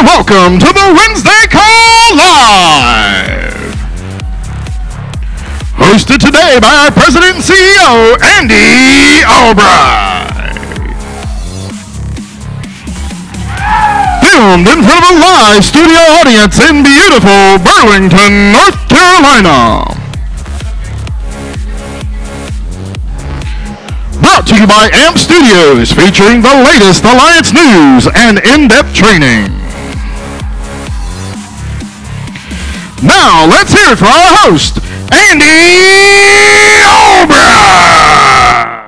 welcome to the Wednesday Call Live! Hosted today by our President and CEO, Andy Albright. Filmed in front of a live studio audience in beautiful Burlington, North Carolina. Brought to you by AMP Studios, featuring the latest Alliance news and in-depth training. Now, let's hear it for our host, Andy Albright!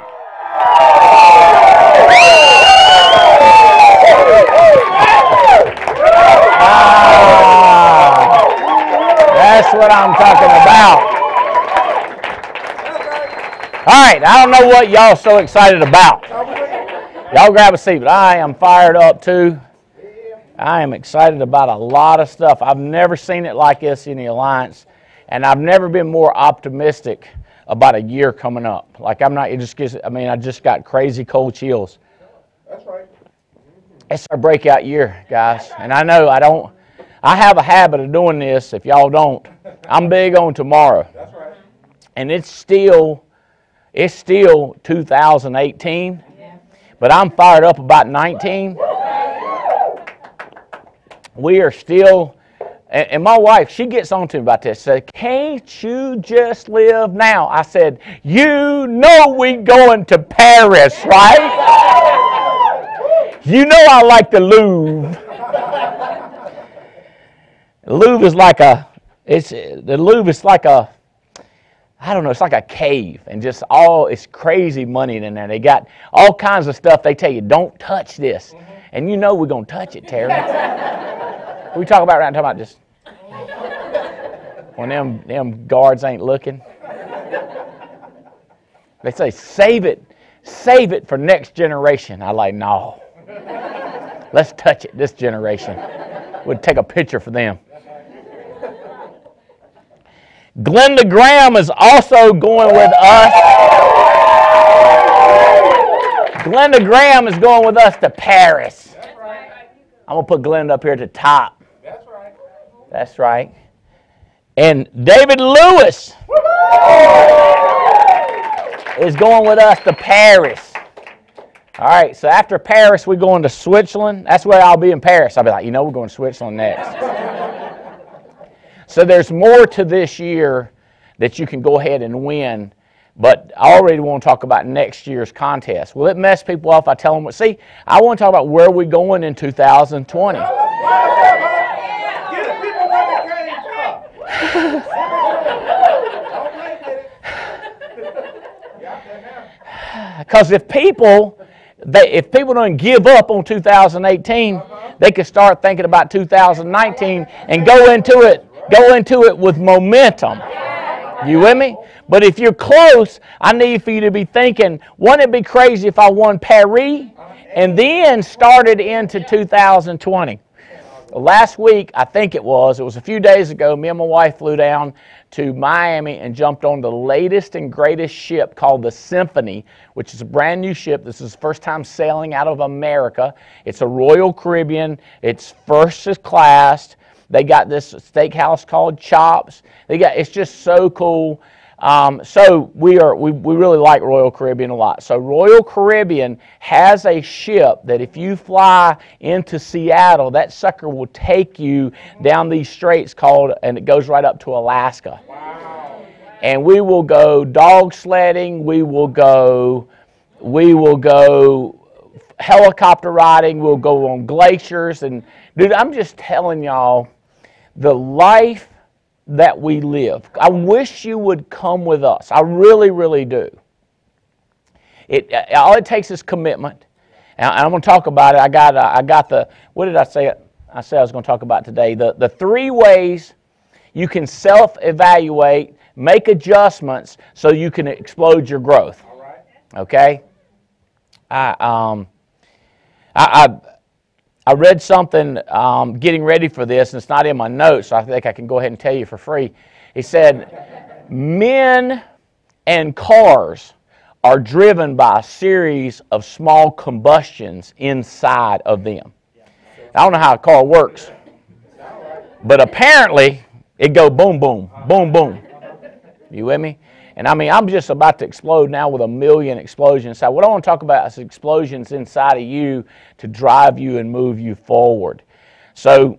That's what I'm talking about. All right, I don't know what y'all so excited about. Y'all grab a seat, but I am fired up too. I am excited about a lot of stuff. I've never seen it like this in the Alliance, and I've never been more optimistic about a year coming up. Like I just got crazy cold chills. That's right. It's our breakout year, guys. And I know I have a habit of doing this. If y'all don't, I'm big on tomorrow. That's right. And it's still 2018, but I'm fired up about 19. We are still, and my wife, she gets on to me about this, said, can't you just live now? I said, you know we going to Paris, right? You know I like the Louvre. The Louvre is like it's like a cave, and just it's crazy money in there. They got all kinds of stuff. They tell you, don't touch this. And you know we're going to touch it, Terry. We talk about right now, talking about just when them guards ain't looking. They say, save it for next generation. I like, no. Let's touch it, this generation. We'll take a picture for them. Glenda Graham is also going with us. Glenda Graham is going with us to Paris. That's right. I'm going to put Glenda up here at the top. That's right. That's right. And David Lewis is going with us to Paris. All right, so after Paris, we're going to Switzerland. That's where I'll be in Paris. I'll be like, we're going to Switzerland next. So there's more to this year that you can go ahead and win, but I already want to talk about next year's contest. Will it mess people off if I tell them what? See, I want to talk about where we're going in 2020. Give the people what they came for. Don't make it. Because if people don't give up on 2018, they can start thinking about 2019 and go into it with momentum. You with me? But if you're close, I need for you to be thinking, wouldn't it be crazy if I won Paris and then started into 2020? Last week, I think it was a few days ago, me and my wife flew down to Miami and jumped on the latest and greatest ship called the Symphony, which is a brand new ship. This is the first time sailing out of America. It's a Royal Caribbean. It's first class. They got this steakhouse called Chops. It's just so cool. So we really like Royal Caribbean a lot. So Royal Caribbean has a ship that if you fly into Seattle, that sucker will take you down these straits and it goes right up to Alaska. Wow. And we will go dog sledding. We will go helicopter riding. We'll go on glaciers. And dude, I'm just telling y'all, the life that we live. I wish you would come with us. I really, really do. All it takes is commitment. And I'm going to talk about it. I got the, what did I say? I said I was going to talk about today. The 3 ways you can self-evaluate, make adjustments so you can explode your growth. All right. Okay? I read something getting ready for this, and it's not in my notes, so I think I can go ahead and tell you for free. It said, men and cars are driven by a series of small combustions inside of them. I don't know how a car works, but apparently it go boom, boom, boom, boom. You with me? And I mean, I'm just about to explode now with a million explosions. So what I want to talk about is explosions inside of you to drive you and move you forward. So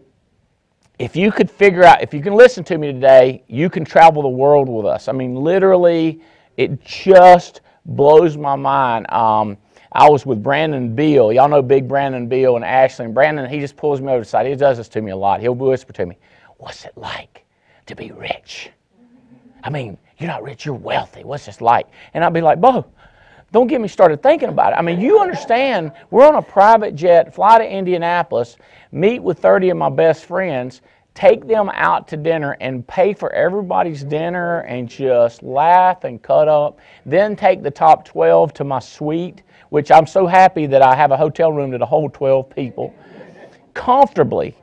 if you could figure out, if you can listen to me today, you can travel the world with us. I mean, literally, it just blows my mind. I was with Brandon Beal. Y'all know Big Brandon Beal and Ashley. And Brandon, he just pulls me over the side. He does this to me a lot. He'll whisper to me, "What's it like to be rich? I mean, you're not rich, you're wealthy. What's this like?" And I'd be like, "Bo, don't get me started thinking about it." I mean, you understand, we're on a private jet, fly to Indianapolis, meet with 30 of my best friends, take them out to dinner and pay for everybody's dinner and just laugh and cut up, then take the top 12 to my suite, which I'm so happy that I have a hotel room that'll hold 12 people, comfortably,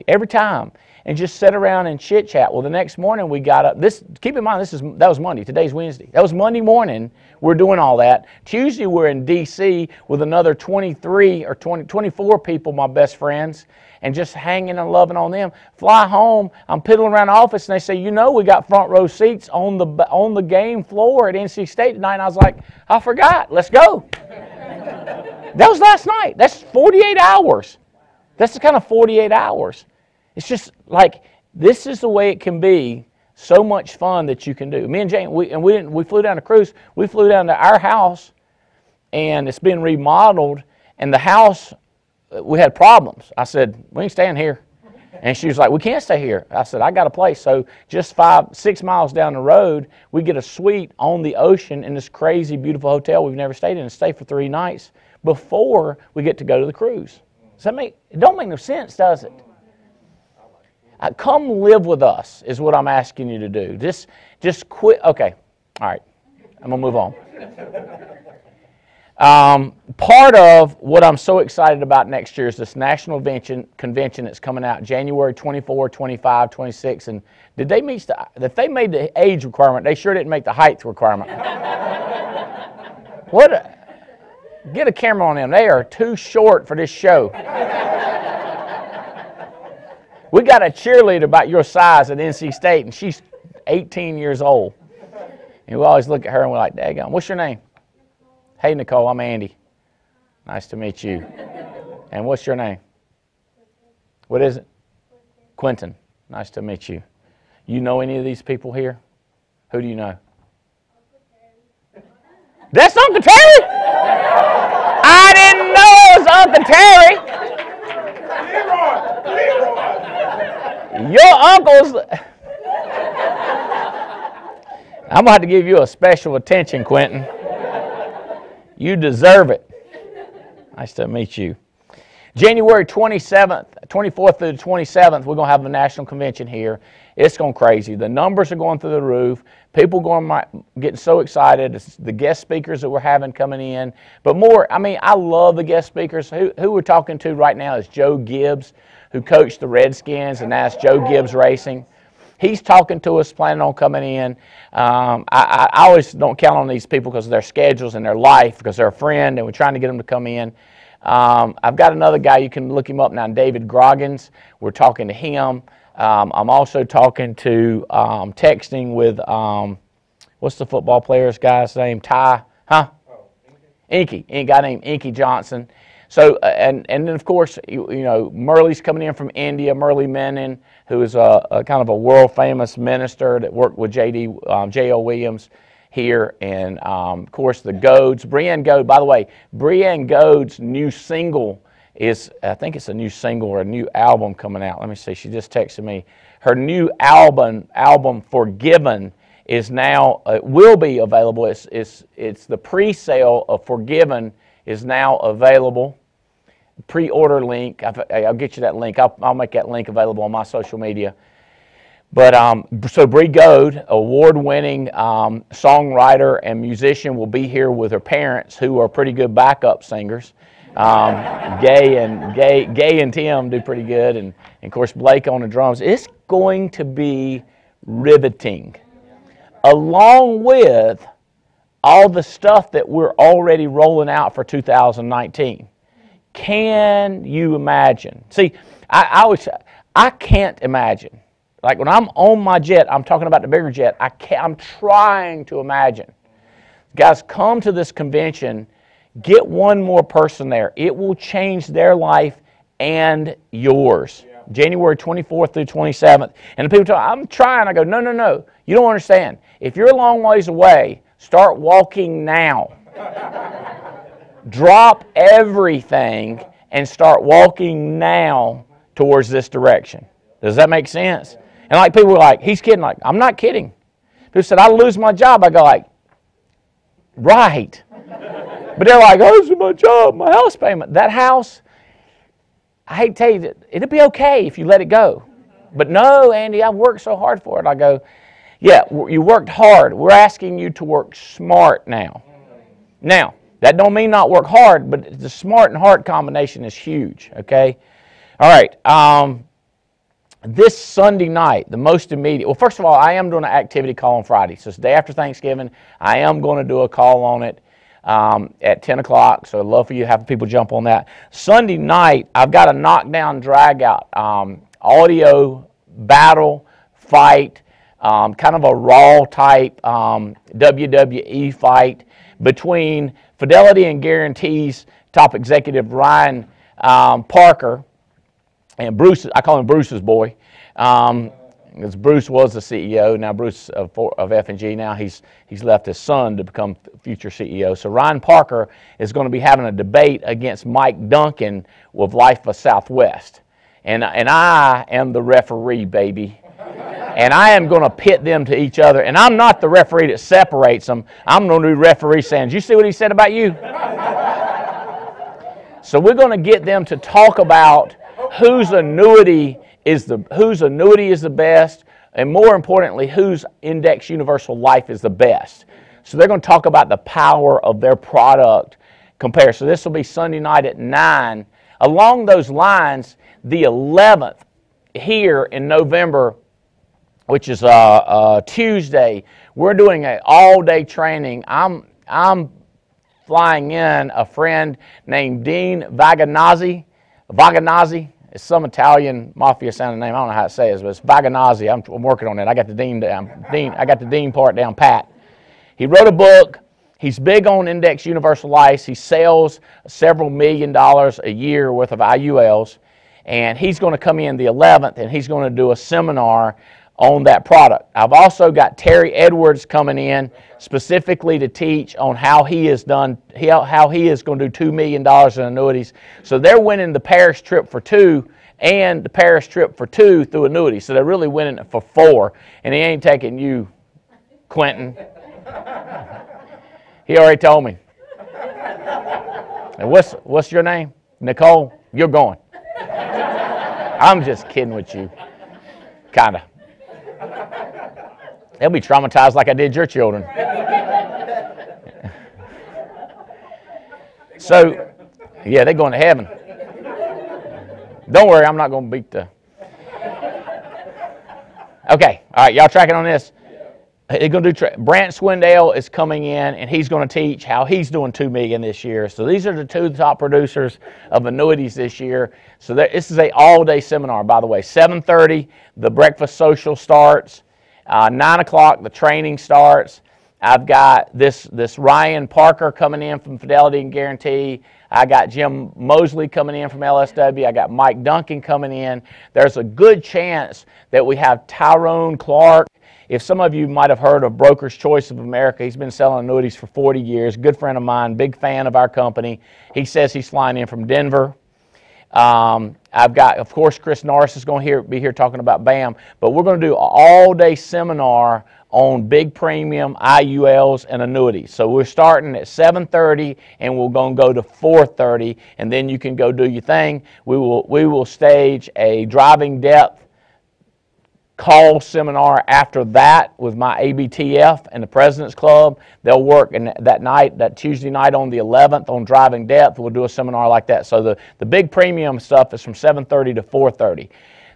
every time, and just sit around and chit-chat. Well, the next morning we got up. Keep in mind, that was Monday. Today's Wednesday. That was Monday morning. We're doing all that. Tuesday we're in D.C. with another 23 or 24 people, my best friends, and just hanging and loving on them. Fly home. I'm piddling around the office, and they say, "You know, we got front row seats on the game floor at NC State tonight." And I was like, "I forgot. Let's go." That was last night. That's 48 hours. That's the kind of 48 hours. It's just like, this is the way it can be. So much fun that you can do. Me and Jane, we flew down to cruise. We flew down to our house, and it's been remodeled. And the house, we had problems. I said, "We ain't staying here." And she was like, "We can't stay here." I said, "I got a place." So just 6 miles down the road, we get a suite on the ocean in this crazy, beautiful hotel we've never stayed in, and stay for 3 nights before we get to go to the cruise. Does that it don't make no sense, does it? Come live with us is what I'm asking you to do. Just quit. Okay, all right. I'm going to move on. Part of what I'm so excited about next year is this national convention that's coming out January 24, 25, 26. And did they meet if they made the age requirement, they sure didn't make the height requirement. Get a camera on them. They are too short for this show. We got a cheerleader about your size at NC State, and she's 18 years old. And we always look at her and we're like, "Daggone, what's your name?" "Hey, Nicole, I'm Andy." "Nice to meet you." "And what's your name?" "What is it?" "Quentin. Nice to meet you." You know any of these people here? Who do you know? That's Uncle Terry? I didn't know it was Uncle Terry. Your uncle's... I'm going to have to give you a special attention, Quentin. You deserve it. Nice to meet you. January 24th through the 27th, we're going to have a national convention here. It's going crazy. The numbers are going through the roof. People getting so excited. It's the guest speakers that we're having coming in. But more, I mean, I love the guest speakers. Who we're talking to right now is Joe Gibbs, who coached the Redskins, and now it's Joe Gibbs Racing. He's talking to us, planning on coming in. I always don't count on these people because of their schedules and their life, because they're a friend, and we're trying to get them to come in. I've got another guy, you can look him up now, David Groggins. We're talking to him. I'm also talking to, texting with, what's the football player's guy's name? Inky. A guy named Inky Johnson. So, and then of course, you know, Murley's coming in from India, Murley Menon, who is a kind of a world famous minister that worked with J.O. Williams here, and of course the Goads. Brienne Goad, by the way, Brienne Goad's new single is, I think it's a new single or a new album coming out. Let me see, she just texted me. Her new album Forgiven, is now, will be available. It's the pre-sale of Forgiven is now available. Pre-order link, I'll get you that link. I'll make that link available on my social media. But so Bree Goad, award-winning songwriter and musician, will be here with her parents, who are pretty good backup singers. Gay and Tim do pretty good, and of course Blake on the drums. It's going to be riveting, along with all the stuff that we're already rolling out for 2019. Can you imagine? See, I can't imagine. Like when I'm on my jet, I'm talking about the bigger jet, I'm trying to imagine. Guys, come to this convention, get one more person there. It will change their life and yours. Yeah. January 24th through 27th. And the people tell me, I'm trying. I go, no, no, no. You don't understand. If you're a long ways away, start walking now. Drop everything and start walking now towards this direction. Does that make sense? And like people were like, he's kidding. Like, I'm not kidding. People said, I'll lose my job. I go like, right. But they're like, oh, this is my job, my house payment. That house, I hate to tell you, it'll be okay if you let it go. But no, Andy, I've worked so hard for it. I go, yeah, you worked hard. We're asking you to work smart now. Now, that don't mean not work hard, but the smart and hard combination is huge, okay? All right, this Sunday night, the most immediate, well, first of all, I am doing an activity call on Friday. So it's the day after Thanksgiving. I am going to do a call on it at 10 o'clock, so I'd love for you to have people jump on that. Sunday night, I've got a knockdown, drag-out, audio battle fight, kind of a raw type WWE fight between Fidelity and Guarantees top executive Ryan Parker and Bruce. I call him Bruce's boy, because Bruce was the CEO. Now Bruce of F&G. Now he's left his son to become future CEO. So Ryan Parker is going to be having a debate against Mike Duncan with Life of Southwest, and I am the referee, baby. And I am going to pit them to each other. And I'm not the referee that separates them. I'm going to be referee saying, did you see what he said about you? So we're going to get them to talk about whose annuity is the best, and more importantly, whose index universal life is the best. So they're going to talk about the power of their product compare. So this will be Sunday night at 9. Along those lines, the 11th here in November, which is Tuesday, we're doing an all-day training. I'm flying in a friend named Dean Vaganazzi. Vaganazzi, it's some Italian mafia sounding name. I don't know how to say it, but it's Vaganazzi. I'm working on it. I got the Dean part down pat. He wrote a book. He's big on index universal life. He sells several $1 million a year worth of IULs, and he's going to come in the 11th, and he's going to do a seminar on that product. I've also got Terry Edwards coming in specifically to teach on how he is going to do $2 million in annuities. So they're winning the Paris trip for 2 and the Paris trip for 2 through annuities. So they're really winning it for 4. And he ain't taking you, Quentin. He already told me. And what's your name? Nicole? You're going. I'm just kidding with you. Kinda. They'll be traumatized like I did your children. So, yeah, they're going to heaven. Don't worry, I'm not going to beat the... Okay, all right, y'all tracking on this? They're going to do Brant Swindell is coming in, and he's going to teach how he's doing $2 million this year. So these are the 2 top producers of annuities this year. So this is an all-day seminar, by the way. 7:30, the breakfast social starts. 9 o'clock, the training starts. I've got this Ryan Parker coming in from Fidelity and Guarantee. I got Jim Mosley coming in from LSW. I got Mike Duncan coming in. There's a good chance that we have Tyrone Clark. If some of you might have heard of Broker's Choice of America, he's been selling annuities for 40 years. Good friend of mine, big fan of our company. He says he's flying in from Denver. I've got, of course, Chris Norris is going to be here talking about BAM, but we're going to do an all-day seminar on big premium IULs and annuities. So we're starting at 7:30, and we're going to go to 4:30, and then you can go do your thing. We will stage a driving depth call seminar after that with my ABTF and the President's Club. They'll work that Tuesday night on the 11th on driving depth. We'll do a seminar like that. So the big premium stuff is from 7:30 to 4:30.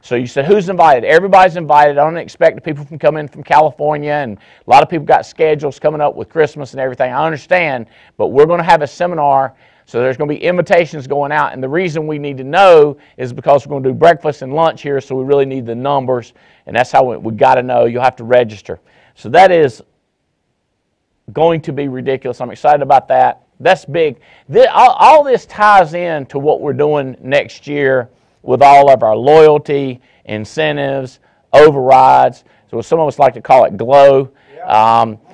So you said, who's invited? Everybody's invited. I don't expect people from coming from California, and a lot of people got schedules coming up with Christmas and everything. I understand, but we're going to have a seminar So there's going to be invitations going out, and the reason we need to know is because we're going to do breakfast and lunch here, so we really need the numbers, and that's how we got to know. You'll have to register. So that is going to be ridiculous. I'm excited about that. That's big. All this ties in to what we're doing next year with all of our loyalty, incentives, overrides. So some of us like to call it GLOW.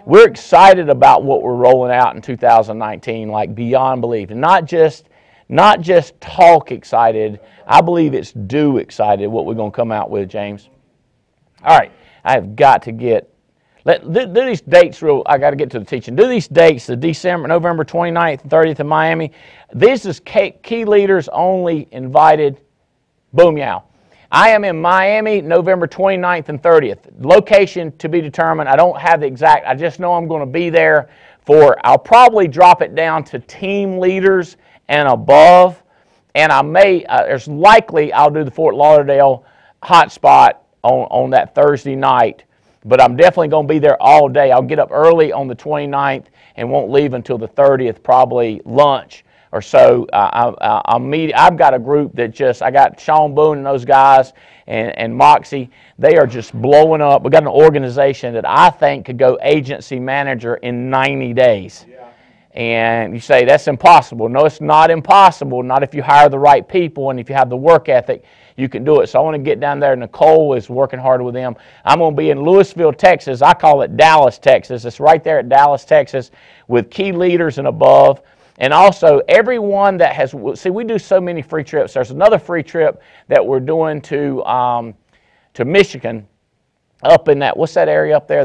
We're excited about what we're rolling out in 2019, like beyond belief. And not just talk excited. I believe it's do excited what we're going to come out with, James. All right, I have got to get, do these dates real, I got to get to the teaching. Do these dates, the November 29th and 30th in Miami. This is key leaders only invited. Boom, yow. I am in Miami, November 29th and 30th. Location to be determined. I don't have the exact, I just know I'm going to be there for, I'll probably drop it down to team leaders and above. And I may, there's likely I'll do the Fort Lauderdale hotspot on that Thursday night. But I'm definitely going to be there all day. I'll get up early on the 29th and won't leave until the 30th, probably lunch or so. I've got a group that I got Sean Boone and those guys and Moxie. They are just blowing up. We've got an organization that I think could go agency manager in 90 days. Yeah. And you say, that's impossible. No, it's not impossible. Not if you hire the right people and if you have the work ethic, you can do it. So I want to get down there. Nicole is working hard with them. I'm going to be in Louisville, Texas. I call it Dallas, Texas. It's right there at Dallas, Texas with key leaders and above. And also, everyone that has, see, we do so many free trips. There's another free trip that we're doing to Michigan, up in that, what's that area up there?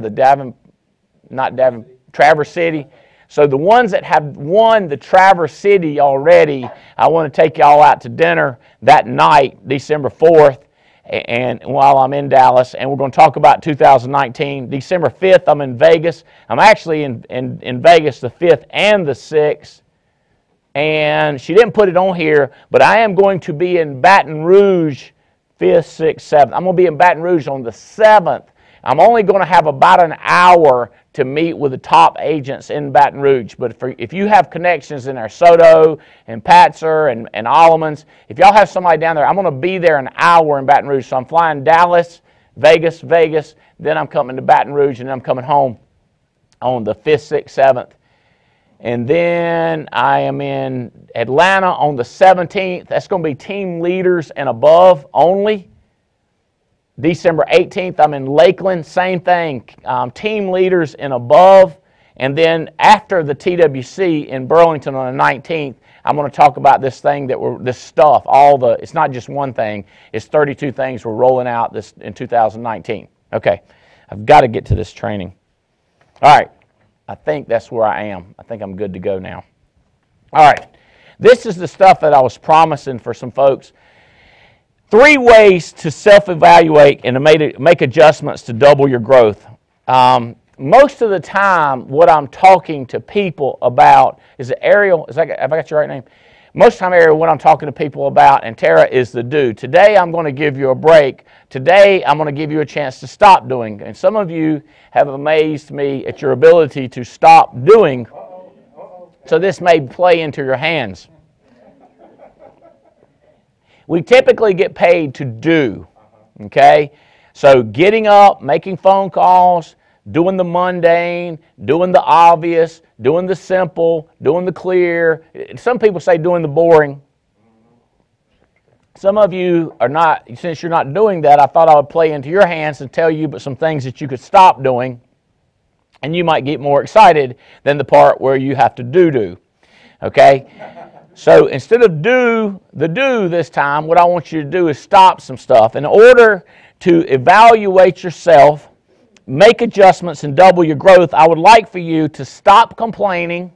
Traverse City. So the ones that have won the Traverse City already, I want to take y'all out to dinner that night, December 4th, and while I'm in Dallas, and we're going to talk about 2019. December 5th, I'm in Vegas. I'm actually in Vegas the 5th and the 6th. And she didn't put it on here, but I am going to be in Baton Rouge 5th, 6th, 7th. I'm going to be in Baton Rouge on the 7th. I'm only going to have about an hour to meet with the top agents in Baton Rouge. But if you have connections in Arsoto and Patzer and Allemans, if y'all have somebody down there, I'm going to be there an hour in Baton Rouge. So I'm flying Dallas, Vegas, then I'm coming to Baton Rouge, and then I'm coming home on the 5th, 6th, 7th. And then I am in Atlanta on the 17th. That's going to be team leaders and above only. December 18th, I'm in Lakeland. Same thing, team leaders and above. And then after the TWC in Burlington on the 19th, I'm going to talk about this thing this stuff, it's not just one thing, it's 32 things we're rolling out in 2019. Okay, I've got to get to this training. All right. I think that's where I am. I think I'm good to go now. All right. This is the stuff that I was promising for some folks. 3 ways to self-evaluate and to make adjustments to double your growth. Most of the time, what I'm talking to people about, is it Ariel? Have I got your right name? Most of the time, Ariel, what I'm talking to people about, and Tara, is the do. Today, I'm going to give you a break. Today, I'm going to give you a chance to stop doing. And some of you have amazed me at your ability to stop doing. So this may play into your hands. We typically get paid to do, okay? So getting up, making phone calls, doing the mundane, doing the obvious, doing the simple, doing the clear. Some people say doing the boring. Some of you are not, since you're not doing that, I thought I would play into your hands and tell you some things that you could stop doing, and you might get more excited than the part where you have to do. Okay? So instead of do this time, what I want you to do is stop some stuff. In order to evaluate yourself, make adjustments, and double your growth, I would like for you to stop complaining,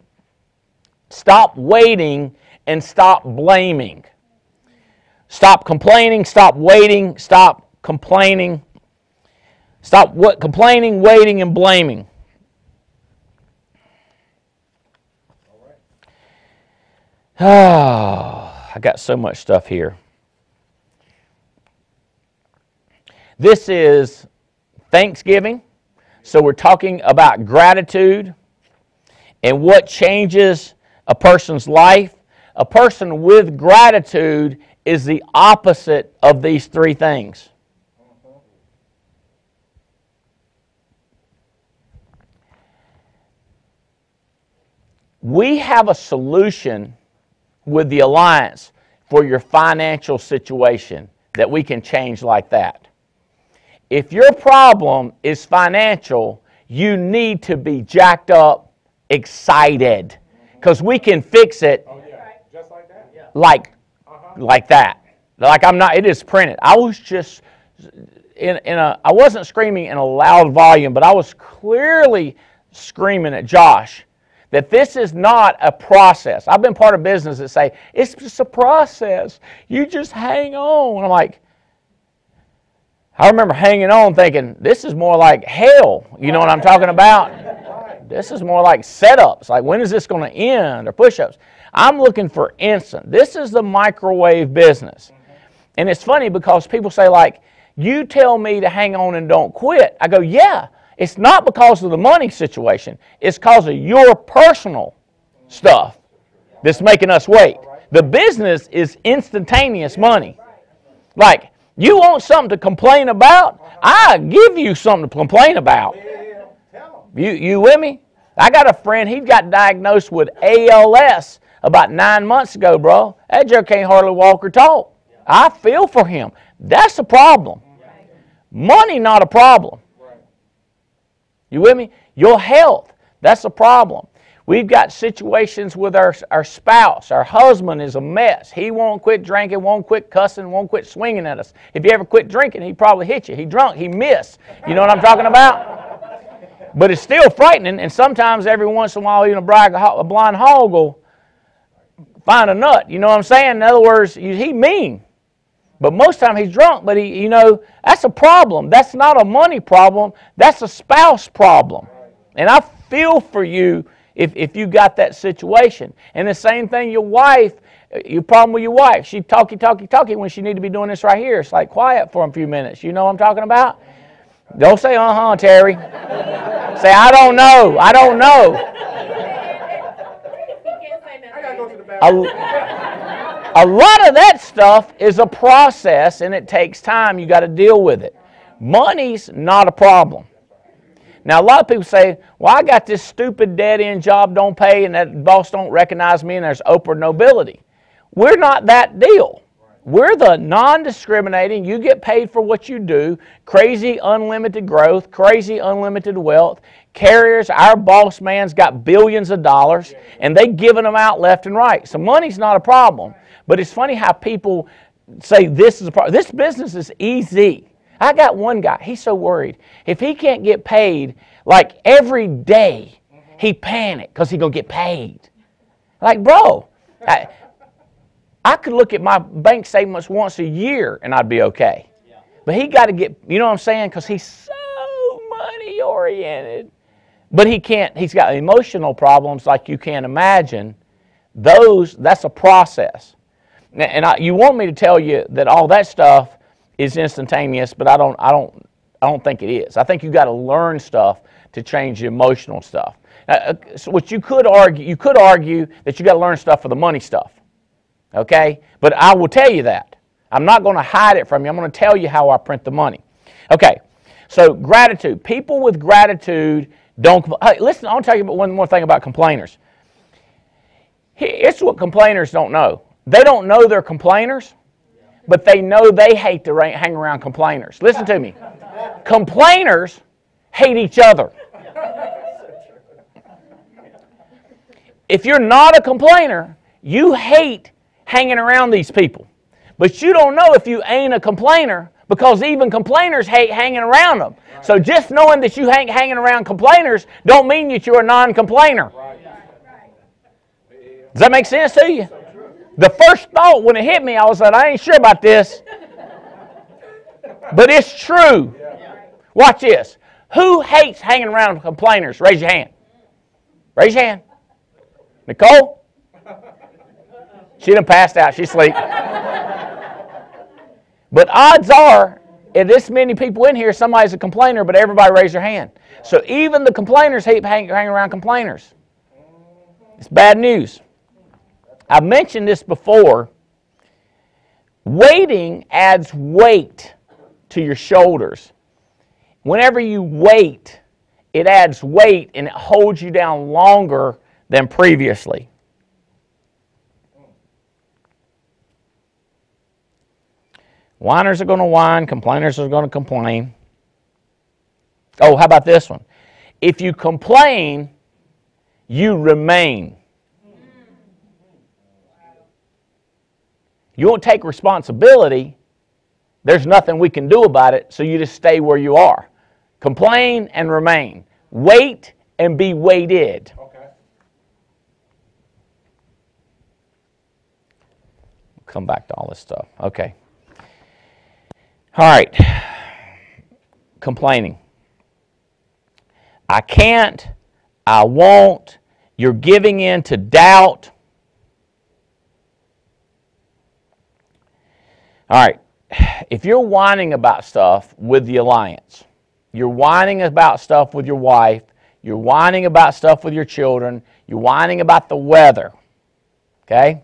stop waiting, and stop blaming. Stop complaining, stop waiting, stop complaining. Stop complaining, waiting, and blaming. I got so much stuff here. This is Thanksgiving, so we're talking about gratitude and what changes a person's life. A person with gratitude is the opposite of these three things. We have a solution with the Alliance for your financial situation that we can change like that. If your problem is financial, you need to be jacked up, excited, because we can fix it. Oh, yeah. Just like that. Yeah. Like that. Like I'm not, it is printed. I was just I wasn't screaming in a loud volume, but I was clearly screaming at Josh that this is not a process. I've been part of business that say, it's just a process. You just hang on. I'm like, I remember hanging on thinking, this is more like hell. You know what I'm talking about? This is more like setups. Like, when is this going to end? Or push-ups. I'm looking for instant. This is the microwave business. And it's funny because people say, like, you tell me to hang on and don't quit. I go, yeah. It's not because of the money situation. It's because of your personal stuff that's making us wait. The business is instantaneous money. Like, you want something to complain about? I give you something to complain about. You with me? I got a friend, he got diagnosed with ALS about 9 months ago, bro. That Joe can't hardly walk or talk. I feel for him. That's a problem. Money, not a problem. You with me? Your health, that's a problem. We've got situations with our spouse. Our husband is a mess. He won't quit drinking, won't quit cussing, won't quit swinging at us. If you ever quit drinking, he'd probably hit you. He drunk, he missed. You know what I'm talking about? But it's still frightening, and sometimes every once in a while, a blind hog will find a nut. You know what I'm saying? In other words, he mean. But most of the time he's drunk, but that's a problem. That's not a money problem. That's a spouse problem. And I feel for you if you got that situation. And the same thing, your wife, your problem with your wife. She talky when she need to be doing this right here. It's like, quiet for a few minutes. You know what I'm talking about? Don't say, Terry. Say, I don't know. I don't know. I gotta go to the bathroom. A lot of that stuff is a process, and it takes time. You got to deal with it. Money's not a problem. Now, a lot of people say, well, I got this stupid dead-end job, don't pay, and that boss don't recognize me, and there's Oprah nobility. We're not that deal. We're the non-discriminating, you get paid for what you do, crazy unlimited growth, crazy unlimited wealth. Carriers, our boss man's got billions of dollars, and they giving them out left and right. So money's not a problem. But it's funny how people say this is a problem. This business is easy. I got one guy, he's so worried. If he can't get paid, like every day, he panic because he's going to get paid. Like, bro, I could look at my bank statements once a year and I'd be okay. But he got to get, you know what I'm saying? Because he's so money oriented. But he can't, he's got emotional problems like you can't imagine. That's a process. And you want me to tell you that all that stuff is instantaneous, but I don't think it is. I think you got to learn stuff to change the emotional stuff. So what you could argue that you got to learn stuff for the money stuff. Okay? But I will tell you that. I'm not going to hide it from you. I'm going to tell you how I print the money. Okay. So gratitude. People with gratitude don't. Hey, listen, I'll tell you one more thing about complainers. It's what complainers don't know. They don't know they're complainers, but they know they hate to hang around complainers. Listen to me. Complainers hate each other. If you're not a complainer, you hate hanging around these people. But you don't know if you ain't a complainer because even complainers hate hanging around them. So just knowing that you ain't hanging around complainers don't mean that you're a non-complainer. Does that make sense to you? The first thought when it hit me, I was like, I ain't sure about this. But it's true. Watch this. Who hates hanging around complainers? Raise your hand. Raise your hand. Nicole? She done passed out. She's asleep. But odds are, if this many people in here, somebody's a complainer, but everybody raise their hand. So even the complainers hate hanging around complainers. It's bad news. I've mentioned this before. Waiting adds weight to your shoulders. Whenever you wait, it adds weight and it holds you down longer than previously. Whiners are going to whine, complainers are going to complain. Oh, how about this one? If you complain, you remain. You won't take responsibility. There's nothing we can do about it, so you just stay where you are. Complain and remain. Wait and be waited. Okay. Come back to all this stuff. Okay. All right. Complaining. I can't. I won't. You're giving in to doubt. All right. If you're whining about stuff with the alliance, you're whining about stuff with your wife, you're whining about stuff with your children, you're whining about the weather, okay?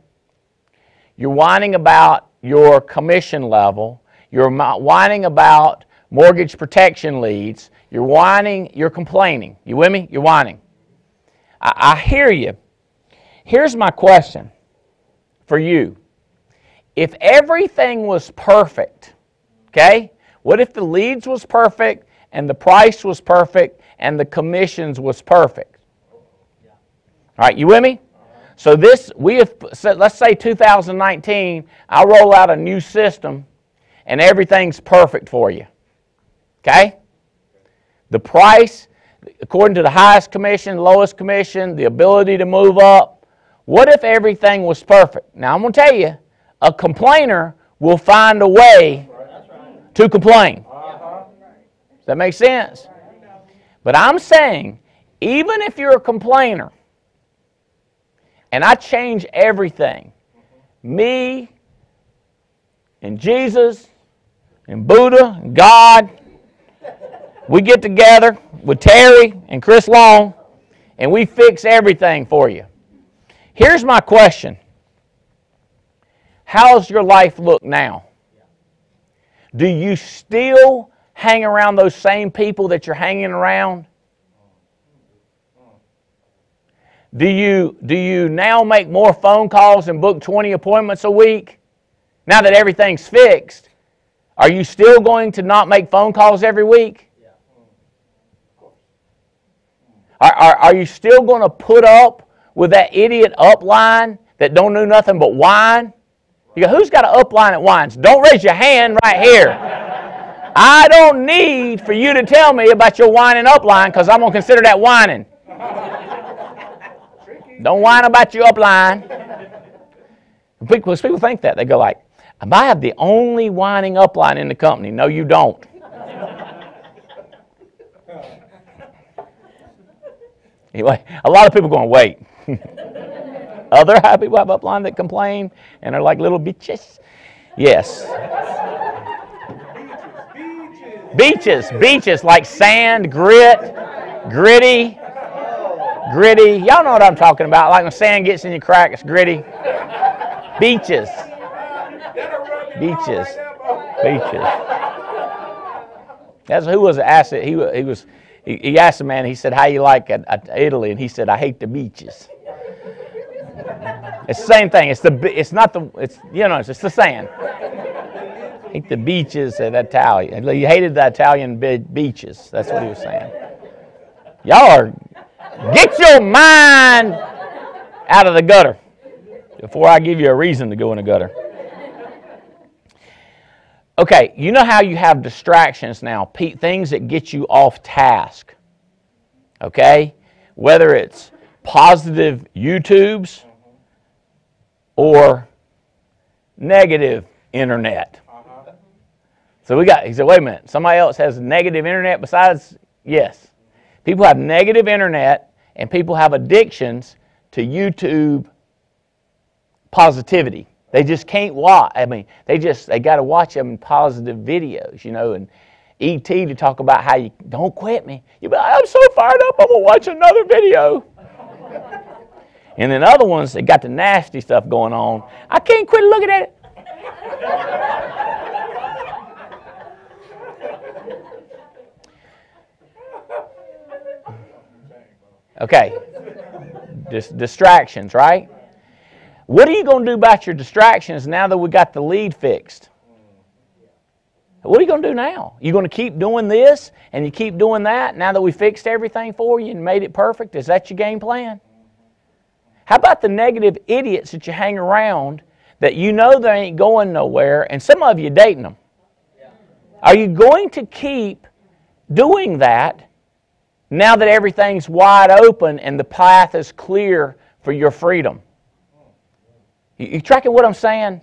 You're whining about your commission level, you're whining about mortgage protection leads, you're whining, you're complaining. You with me? You're whining. I hear you. Here's my question for you. If everything was perfect, okay? What if the leads was perfect and the price was perfect and the commissions was perfect? All right, you with me? So this, let's say 2019, I roll out a new system and everything's perfect for you, okay? The price, according to the highest commission, lowest commission, the ability to move up. What if everything was perfect? Now I'm going to tell you, a complainer will find a way to complain. Does that make sense? But I'm saying, even if you're a complainer, and I change everything, me and Jesus and Buddha and God, we get together with Terry and Chris Long, and we fix everything for you. Here's my question. How's your life look now? Do you still hang around those same people that you're hanging around? Do you now make more phone calls and book 20 appointments a week? Now that everything's fixed, are you still going to not make phone calls every week? Are you still going to put up with that idiot upline that don't do nothing but whine? You go, who's got an upline that whines? Don't raise your hand right here. I don't need for you to tell me about your whining upline because I'm going to consider that whining. Don't whine about your upline. People think that. They go like, I have the only whining upline in the company. No, you don't. Anyway, a lot of people are going, wait. Other people have upline that complain and are like little bitches. Yes. Beaches like sand, gritty. Y'all know what I'm talking about. Like when sand gets in your crack, it's gritty. Beaches. That's who was asked it. He asked the man. He said, "How you like Italy?" And he said, "I hate the beaches." It's the same thing. It's the sand. Hate the beaches at Italian. He hated the Italian beaches. That's what he was saying. Get your mind out of the gutter before I give you a reason to go in the gutter. Okay, you know how you have distractions now, things that get you off task. Okay? Whether it's positive YouTubes or negative internet. So he said, wait a minute, somebody else has negative internet besides? Yes. People have negative internet and people have addictions to YouTube positivity. They just can't watch. They got to watch them positive videos, and E.T. to talk about how you don't quit me. You be like, I'm so fired up, I'm going to watch another video. And then other ones, they got the nasty stuff going on. I can't quit looking at it. Okay. Distractions, right? What are you going to do about your distractions now that we got the lead fixed? What are you going to do now? You going to keep doing this and you keep doing that now that we fixed everything for you and made it perfect? Is that your game plan? How about the negative idiots that you hang around that you know they ain't going nowhere, and some of you dating them? Are you going to keep doing that now that everything's wide open and the path is clear for your freedom? You tracking what I'm saying?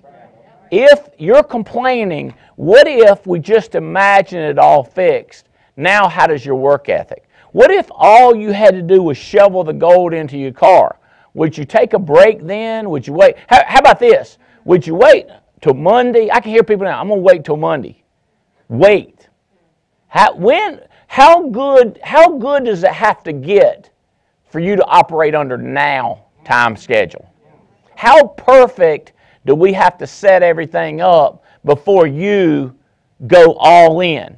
If you're complaining, what if we just imagine it all fixed? Now how does your work ethic? What if all you had to do was shovel the gold into your car? Would you take a break then? Would you wait? How about this? Would you wait till Monday? I can hear people now, I'm going to wait till Monday. Wait. How good does it have to get for you to operate under now time schedule? How perfect do we have to set everything up before you go all in?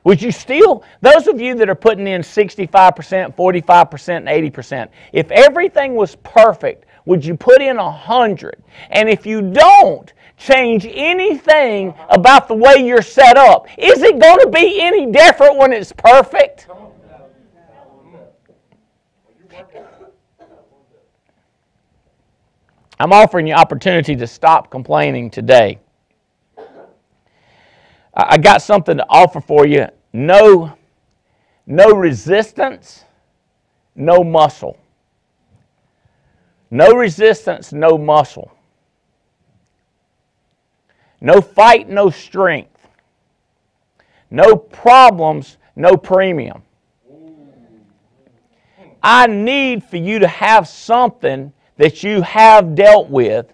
Would you still, those of you that are putting in 65%, 45%, and 80%, if everything was perfect, would you put in 100? And if you don't change anything about the way you're set up, is it going to be any different when it's perfect? I'm offering you opportunity to stop complaining today. I got something to offer for you. No resistance, no muscle. No resistance, no muscle. No fight, no strength. No problems, no premium. I need for you to have something that you have dealt with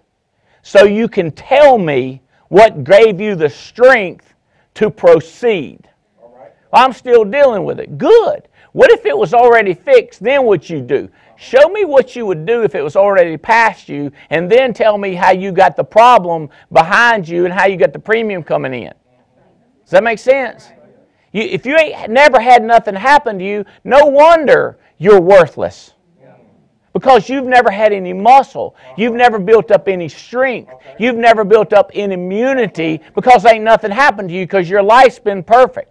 so you can tell me what gave you the strength to proceed. Well, I'm still dealing with it. Good. What if it was already fixed? Then what you do? Show me what you would do if it was already past you, and then tell me how you got the problem behind you and how you got the premium coming in. Does that make sense? If you ain't never had nothing happen to you, no wonder you're worthless. Because you've never had any muscle. You've never built up any strength. You've never built up any immunity because ain't nothing happened to you because your life's been perfect.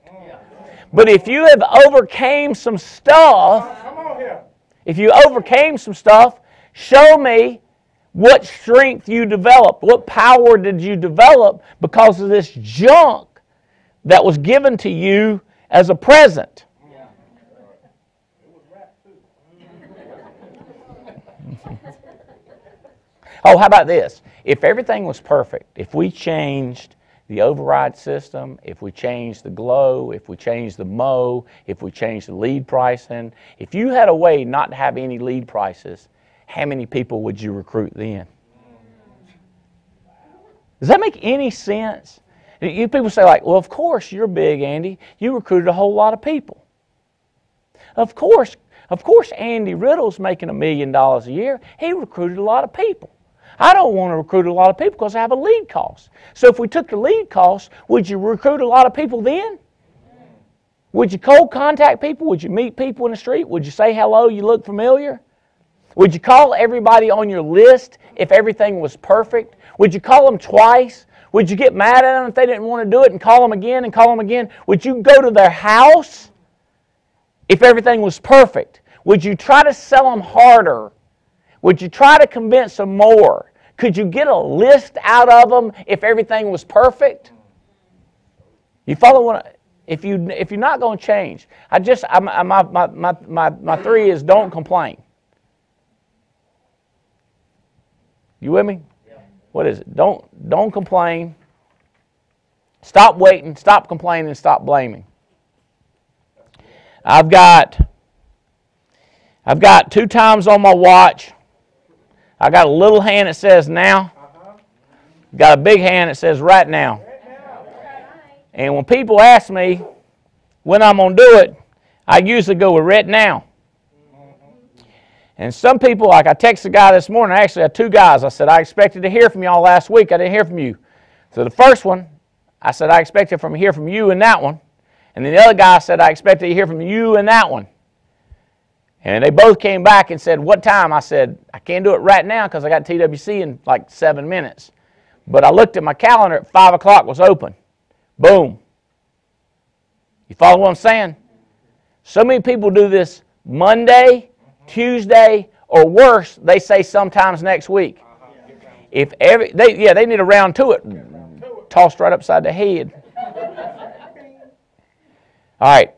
But if you have overcame some stuff, show me what strength you developed. What power did you develop because of this junk that was given to you as a present? Oh, how about this? If everything was perfect, if we changed the override system, if we changed the glow, if we changed the mow, if we changed the lead pricing, if you had a way not to have any lead prices, how many people would you recruit then? Does that make any sense? You people say like, well, of course you're big, Andy. You recruited a whole lot of people. Of course Andy Riddle's making $1 million a year. He recruited a lot of people. I don't want to recruit a lot of people because I have a lead cost. So if we took the lead cost, would you recruit a lot of people then? Would you cold contact people? Would you meet people in the street? Would you say hello, you look familiar? Would you call everybody on your list if everything was perfect? Would you call them twice? Would you get mad at them if they didn't want to do it and call them again and call them again? Would you go to their house if everything was perfect? Would you try to sell them harder? Would you try to convince them more? Could you get a list out of them if everything was perfect? You follow what? If you're not going to change, my 3 is don't complain. You with me? Yeah. What is it? Don't complain. Stop waiting. Stop complaining. Stop blaming. I've got 2 times on my watch. I got a little hand that says now. Got a big hand that says right now. And when people ask me when I'm going to do it, I usually go with right now. And some people, like I texted a guy this morning, I actually had two guys. I said, I expected to hear from y'all last week. I didn't hear from you. So the first one, I said, I expected to hear from you in that one. And then the other guy said, I expected to hear from you in that one. And they both came back and said, what time? I said, I can't do it right now because I got TWC in like 7 minutes. But I looked at my calendar at 5 o'clock was open. Boom. You follow what I'm saying? So many people do this Monday, Tuesday, or worse, they say sometimes next week. If they need a round to it, tossed right upside the head. All right,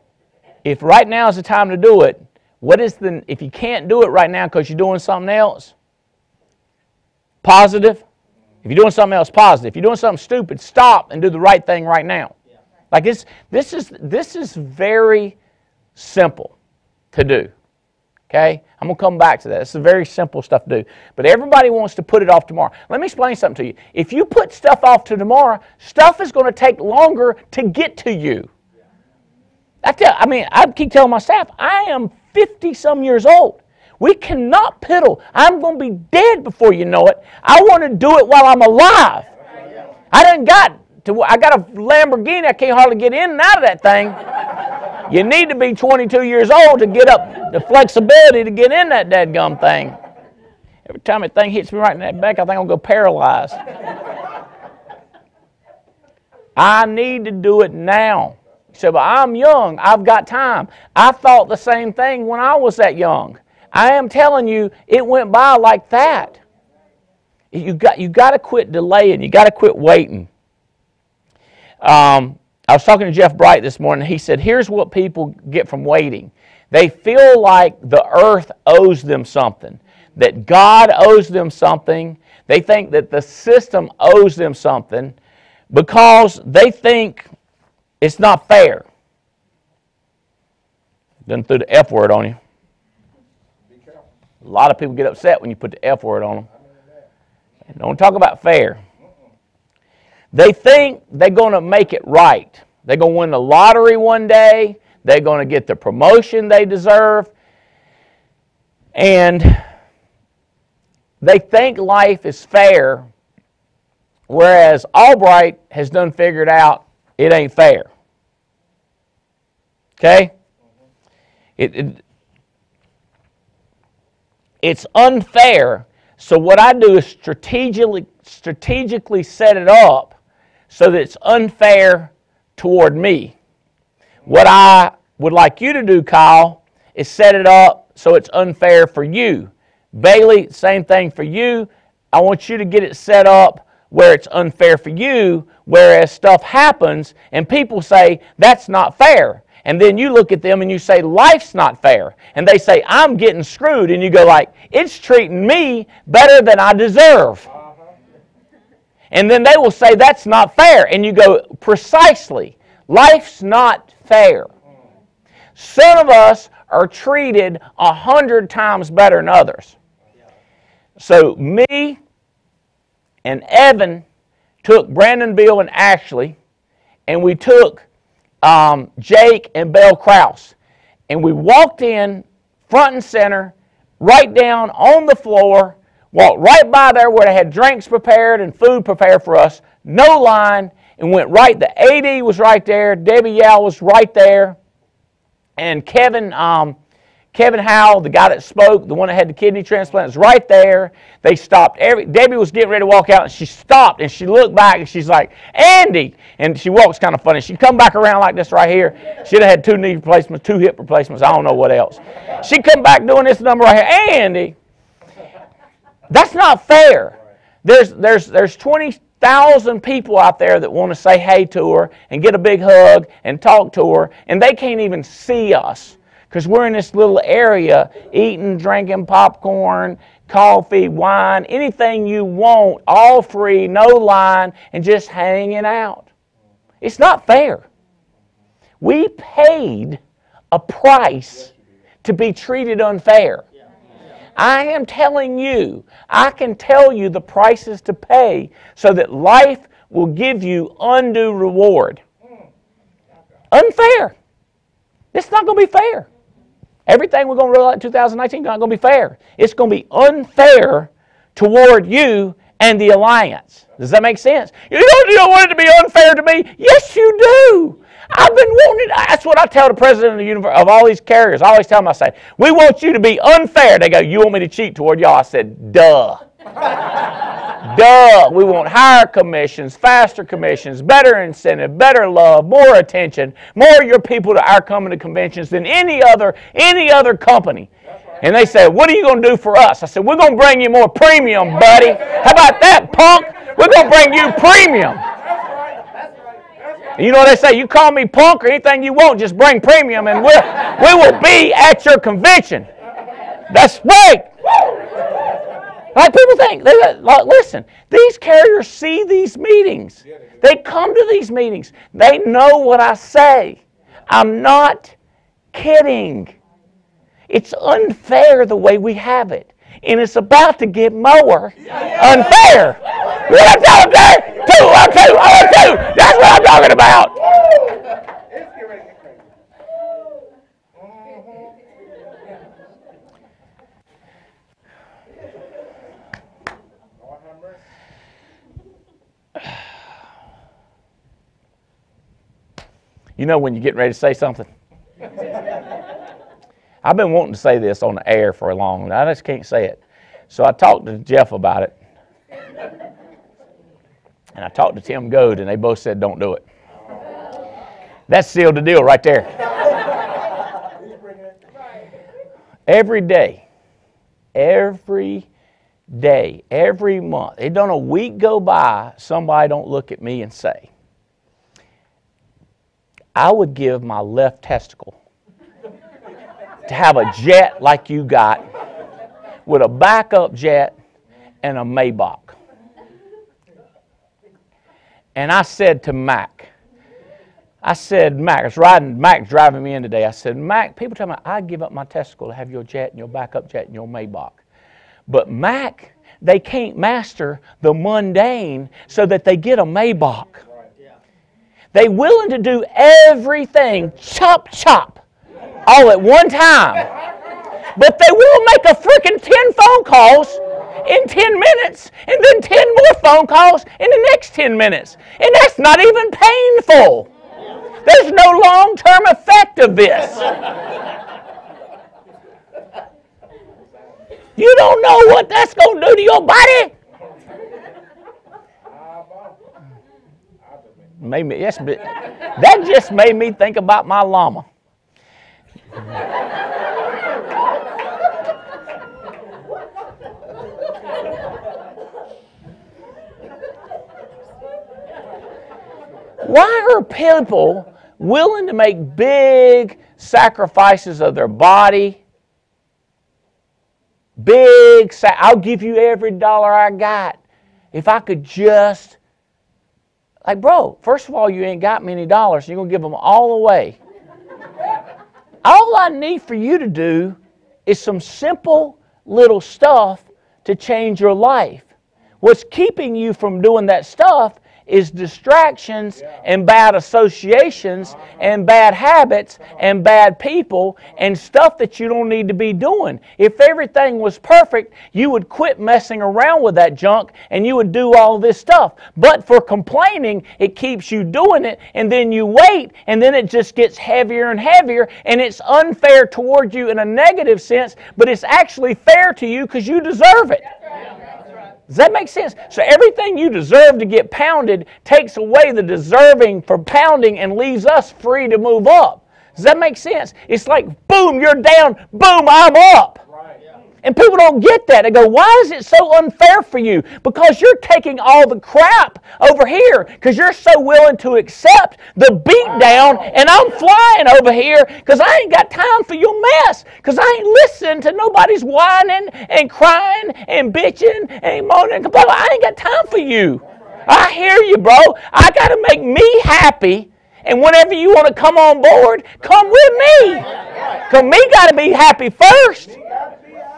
if right now is the time to do it, if you can't do it right now because you're doing something else, positive. If you're doing something else, positive. If you're doing something stupid, stop and do the right thing right now. Like this is very simple to do. Okay? I'm going to come back to that. It's very simple stuff to do. But everybody wants to put it off tomorrow. Let me explain something to you. If you put stuff off to tomorrow, stuff is going to take longer to get to you. I keep telling my staff, I am 50-some years old. We cannot piddle. I'm going to be dead before you know it. I want to do it while I'm alive. I got a Lamborghini. I can't hardly get in and out of that thing. You need to be 22 years old to get up the flexibility to get in that dadgum thing. Every time that thing hits me right in that back, I think I'll go paralyzed. I need to do it now. You say, well, I'm young. I've got time. I thought the same thing when I was that young. I am telling you, it went by like that. You got to quit delaying. You got to quit waiting. I was talking to Jeff Bright this morning. He said, here's what people get from waiting. They feel like the earth owes them something, that God owes them something. They think that the system owes them something because they think it's not fair. Done threw the F word on you. A lot of people get upset when you put the F word on them. Don't talk about fair. They think they're going to make it right. They're going to win the lottery one day. They're going to get the promotion they deserve. And they think life is fair, whereas Albright has done figured out it ain't fair. Okay? It's unfair. So what I do is strategically set it up so that it's unfair toward me. What I would like you to do, Kyle, is set it up so it's unfair for you. Bailey, same thing for you. I want you to get it set up where it's unfair for you, whereas stuff happens and people say, that's not fair. And then you look at them and you say, life's not fair. And they say, I'm getting screwed. And you go like, it's treating me better than I deserve. And then they will say, that's not fair. And you go, precisely. Life's not fair. Some of us are treated 100 times better than others. So me and Evan took Brandon, Bill, and Ashley, and we took Jake and Belle Krause. And we walked in front and center, right down on the floor, walked right by there where they had drinks prepared and food prepared for us, no line, and went right. The AD was right there, Debbie Yao was right there, and Kevin Howell, the guy that spoke, the one that had the kidney transplant, was right there. They stopped. Debbie was getting ready to walk out, and she stopped, and she looked back, and she's like, Andy! And she walks kind of funny. She'd come back around like this right here. She'd have had 2 knee replacements, 2 hip replacements, I don't know what else. She'd come back doing this number right here. Andy! That's not fair. There's 20,000 people out there that want to say hey to her and get a big hug and talk to her, and they can't even see us. Because we're in this little area eating, drinking popcorn, coffee, wine, anything you want, all free, no line, and just hanging out. It's not fair. We paid a price to be treated unfair. I am telling you, I can tell you the prices to pay so that life will give you undue reward. Unfair. It's not going to be fair. Everything we're going to roll out in 2019 is not going to be fair. It's going to be unfair toward you and the alliance. Does that make sense? You don't want it to be unfair to me? Yes, you do. I've been wanting, that's what I tell the president of all these carriers. I always tell them, I say, we want you to be unfair. They go, you want me to cheat toward y'all? I said, duh. Duh. We want higher commissions, faster commissions, better incentive, better love, more attention, more of your people to our coming to conventions than any other company. And they said, what are you going to do for us? I said, we're going to bring you more premium, buddy. How about that, punk? We're going to bring you premium. You know what they say? You call me punk or anything you want, just bring premium and we will be at your convention. That's right. Like people think, listen, these carriers see these meetings. They come to these meetings. They know what I say. I'm not kidding. It's unfair the way we have it. And it's about to get more unfair. What I'm telling you, two. That's what I'm talking about. You know when you're getting ready to say something? I've been wanting to say this on the air for a long time. I just can't say it. So I talked to Jeff about it. And I talked to Tim Goad, and they both said, don't do it. That sealed the deal right there. Every day, every month, it don't a week go by, somebody don't look at me and say, I would give my left testicle to have a jet like you got with a backup jet and a Maybach. And I said to Mac, Mac's driving me in today. I said, Mac, people tell me I'd give up my testicle to have your jet and your backup jet and your Maybach. But Mac, they can't master the mundane so that they get a Maybach. They're willing to do everything chop, all at one time. But they will make a freaking 10 phone calls in 10 minutes and then 10 more phone calls in the next 10 minutes. And that's not even painful. There's no long-term effect of this. You don't know what that's going to do to your body. That just made me think about my llama. Why are people willing to make big sacrifices of their body? I'll give you every dollar I got. If I could just... Like, bro, first of all, you ain't got many dollars. You're going to give them all away. All I need for you to do is some simple little stuff to change your life. What's keeping you from doing that stuff is distractions and bad associations and bad habits and bad people and stuff that you don't need to be doing. If everything was perfect, you would quit messing around with that junk and you would do all this stuff. But for complaining, it keeps you doing it, and then you wait, and then it just gets heavier and heavier, and it's unfair toward you in a negative sense, but it's actually fair to you because you deserve it. Does that make sense? So everything you deserve to get pounded takes away the deserving for pounding and leaves us free to move up. Does that make sense? It's like, boom, you're down, boom, I'm up. And people don't get that. They go, why is it so unfair for you? Because you're taking all the crap over here because you're so willing to accept the beat down, and I'm flying over here because I ain't got time for your mess, because I ain't listening to nobody's whining and crying and bitching and moaning and complaining. I ain't got time for you. I hear you, bro. I got to make me happy, and whenever you want to come on board, come with me. Because me got to be happy first.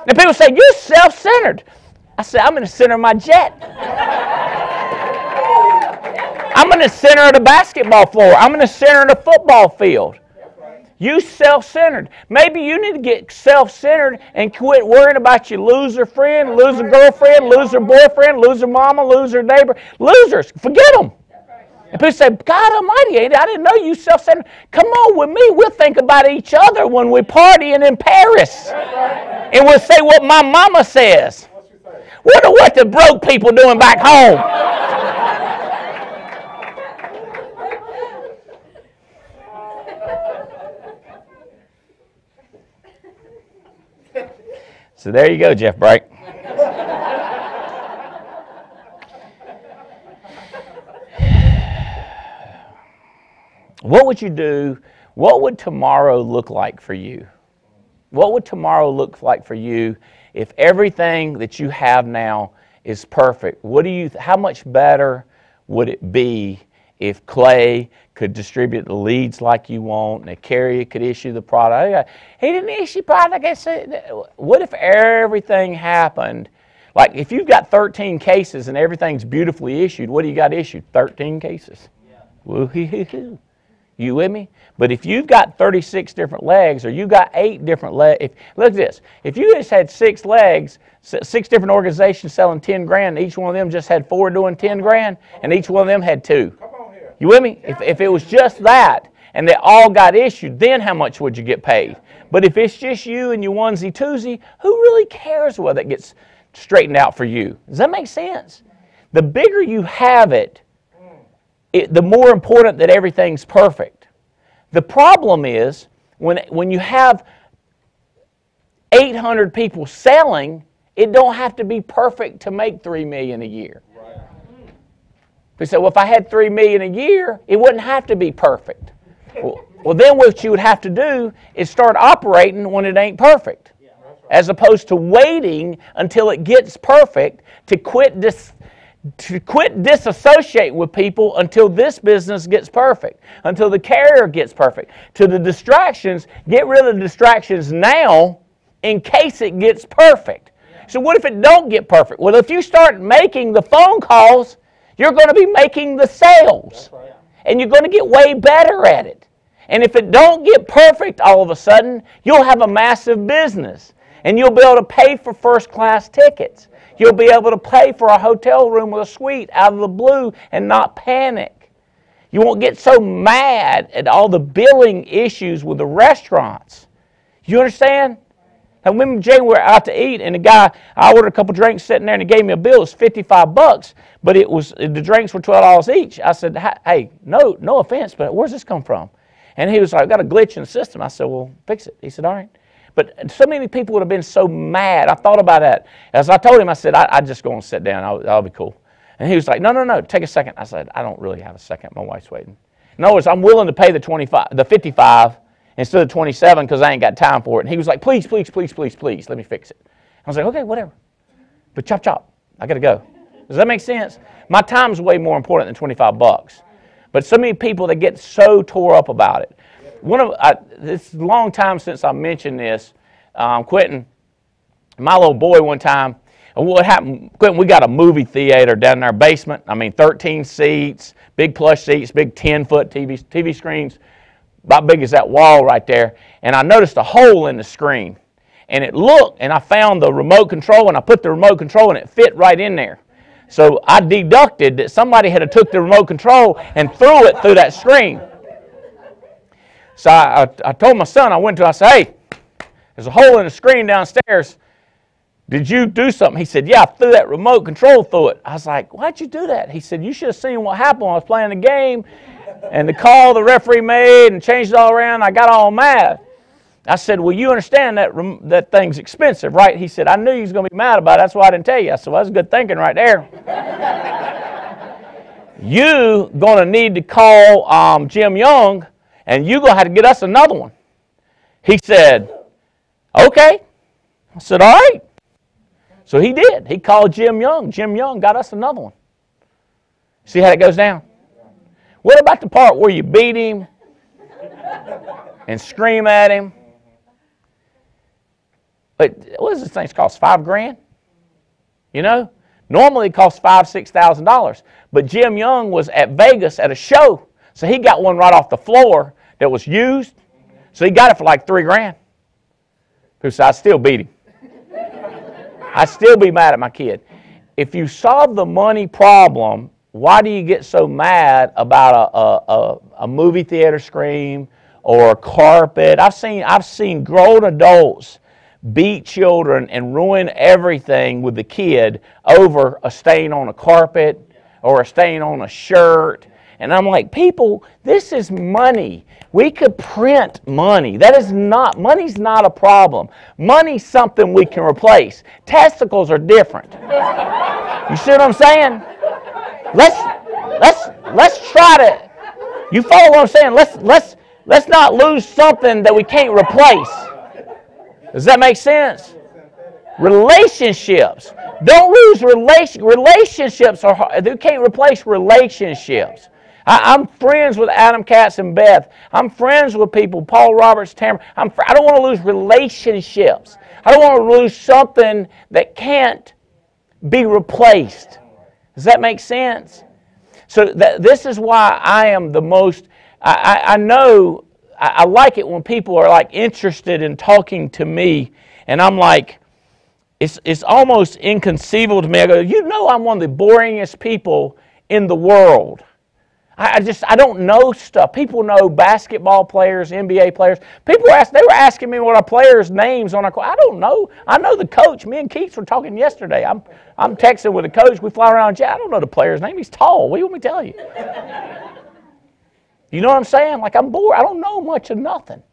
And people say, you're self-centered. I said, I'm in the center of my jet. I'm in the center of the basketball floor. I'm in the center of the football field. You self-centered. Maybe you need to get self-centered and quit worrying about your loser friend, loser girlfriend, loser boyfriend, loser mama, loser neighbor. Losers, forget them. And people say, God almighty, Andy, I didn't know you self-centered. Come on with me. We'll think about each other when we're partying in Paris. And we'll say what my mama says. Wonder what the broke people doing back home. So there you go, Jeff Bright. What would you do? What would tomorrow look like for you? What would tomorrow look like for you if everything that you have now is perfect? How much better would it be if Clay could distribute the leads like you want, and the carrier could issue the product? He didn't issue product. What if everything happened? Like if you've got 13 cases and everything's beautifully issued, what do you got issued? 13 cases. Yeah. Woo-hoo-hoo-hoo. You with me? But if you've got 36 different legs, or you've got 8 different legs, look at this. If you just had 6 legs, 6 different organizations selling 10 grand, each one of them just had 4 doing 10 grand, and each one of them had 2. You with me? If it was just that, and they all got issued, then how much would you get paid? But if it's just you and your onesie twosie, who really cares whether it gets straightened out for you? Does that make sense? The bigger you have it, the more important that everything's perfect. The problem is when you have 800 people selling, it don't have to be perfect to make $3 million a year. Right. We say, well, if I had $3 million a year, it wouldn't have to be perfect. Well, then what you would have to do is start operating when it ain't perfect, as opposed to waiting until it gets perfect to quit disassociate with people until this business gets perfect, until the carrier gets perfect. To the distractions, get rid of the distractions now in case it gets perfect. So what if it don't get perfect? Well, if you start making the phone calls, you're going to be making the sales. And you're going to get way better at it. And if it don't get perfect all of a sudden, you'll have a massive business. And you'll be able to pay for first-class tickets. You'll be able to pay for a hotel room with a suite out of the blue and not panic. You won't get so mad at all the billing issues with the restaurants. You understand? Now, when Jay were out to eat, and the guy, I ordered a couple drinks sitting there, and he gave me a bill. It was $55, but the drinks were $12 each. I said, hey, no offense, but where's this come from? And he was like, I got a glitch in the system. I said, well, fix it. He said, all right. But so many people would have been so mad. I thought about that. As I told him, I said, I just go and sit down. I'll be cool. And he was like, no, take a second. I said, I don't really have a second. My wife's waiting. In other words, I'm willing to pay the 55 instead of 27 because I ain't got time for it. And he was like, please, let me fix it. I was like, okay, whatever. But chop, I got to go. Does that make sense? My time's way more important than $25. But so many people, they get so tore up about it. It's a long time since I mentioned this. Quentin, my little boy one time, what happened, Quentin, we got a movie theater down in our basement. 13 seats, big plush seats, big 10-foot TV screens, about big as that wall right there. And I noticed a hole in the screen. And I found the remote control, and I put the remote control, and it fit right in there. So I deducted that somebody had took the remote control and threw it through that screen. So I told my son, I said, hey, there's a hole in the screen downstairs. Did you do something? He said, yeah, I threw that remote control through it. I was like, why'd you do that? He said, you should have seen what happened when I was playing the game and the call the referee made and changed it all around. I got all mad. I said, well, you understand that thing's expensive, right? He said, I knew you was going to be mad about it. That's why I didn't tell you. I said, well, that's good thinking right there. You going to need to call Jim Young, and you're going to have to get us another one. He said, okay. I said, all right. So he did. He called Jim Young. Jim Young got us another one. See how it goes down? What about the part where you beat him and scream at him? But what does this thing cost? $5,000? You know? Normally it costs $5,000, $6,000. But Jim Young was at Vegas at a show, so he got one right off the floor that was used. So he got it for like $3,000. People say, I still beat him. I still be mad at my kid. If you solve the money problem, why do you get so mad about a movie theater screen or a carpet? I've seen grown adults beat children and ruin everything with the kid over a stain on a carpet or a stain on a shirt. And I'm like, people, this is money. We could print money. Money's not a problem. Money's something we can replace. Testicles are different. You see what I'm saying? Let's try to, you follow what I'm saying? Let's not lose something that we can't replace. Does that make sense? Relationships. Don't lose relationships. You can't replace relationships. I'm friends with Adam Katz and Beth. I'm friends with people, Paul Roberts, Tamara. I don't want to lose relationships. I don't want to lose something that can't be replaced. Does that make sense? So this is why I am the most, I know, I like it when people are like interested in talking to me, and I'm like, it's almost inconceivable to me. I go, you know, I'm one of the boringest people in the world. I don't know stuff. People know basketball players, NBA players. They were asking me what a player's names on I don't know. I know the coach. Me and Keith were talking yesterday. I'm texting with the coach. We fly around. I don't know the player's name. He's tall. What do you want me to tell you? You know what I'm saying? Like, I'm bored. I don't know much of nothing.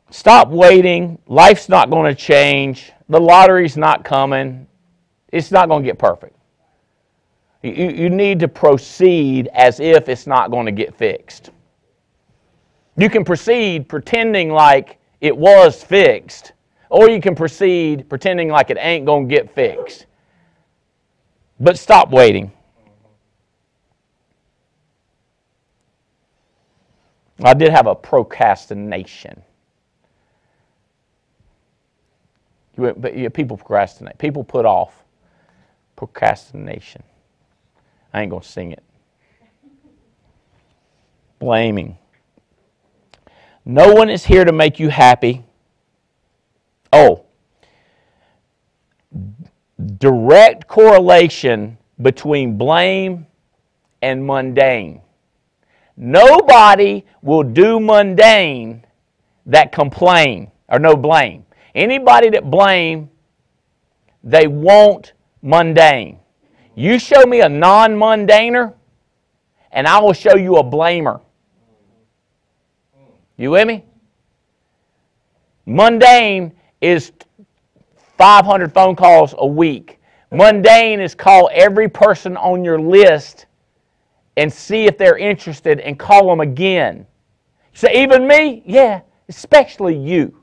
Stop waiting. Life's not going to change. The lottery's not coming. It's not going to get perfect. You need to proceed as if it's not going to get fixed. You can proceed pretending like it was fixed, or you can proceed pretending like it ain't going to get fixed. But stop waiting. I did have a procrastination. People procrastinate. People put off. Procrastination. I ain't going to sing it. Blaming. No one is here to make you happy. Oh. Direct correlation between blame and mundane. Nobody will do mundane that complain or no blame. Anybody that blame, they want mundane. You show me a non-mundaner, and I will show you a blamer. You with me? Mundane is 500 phone calls a week. Mundane is call every person on your list and see if they're interested and call them again. You say, even me? Yeah, especially you.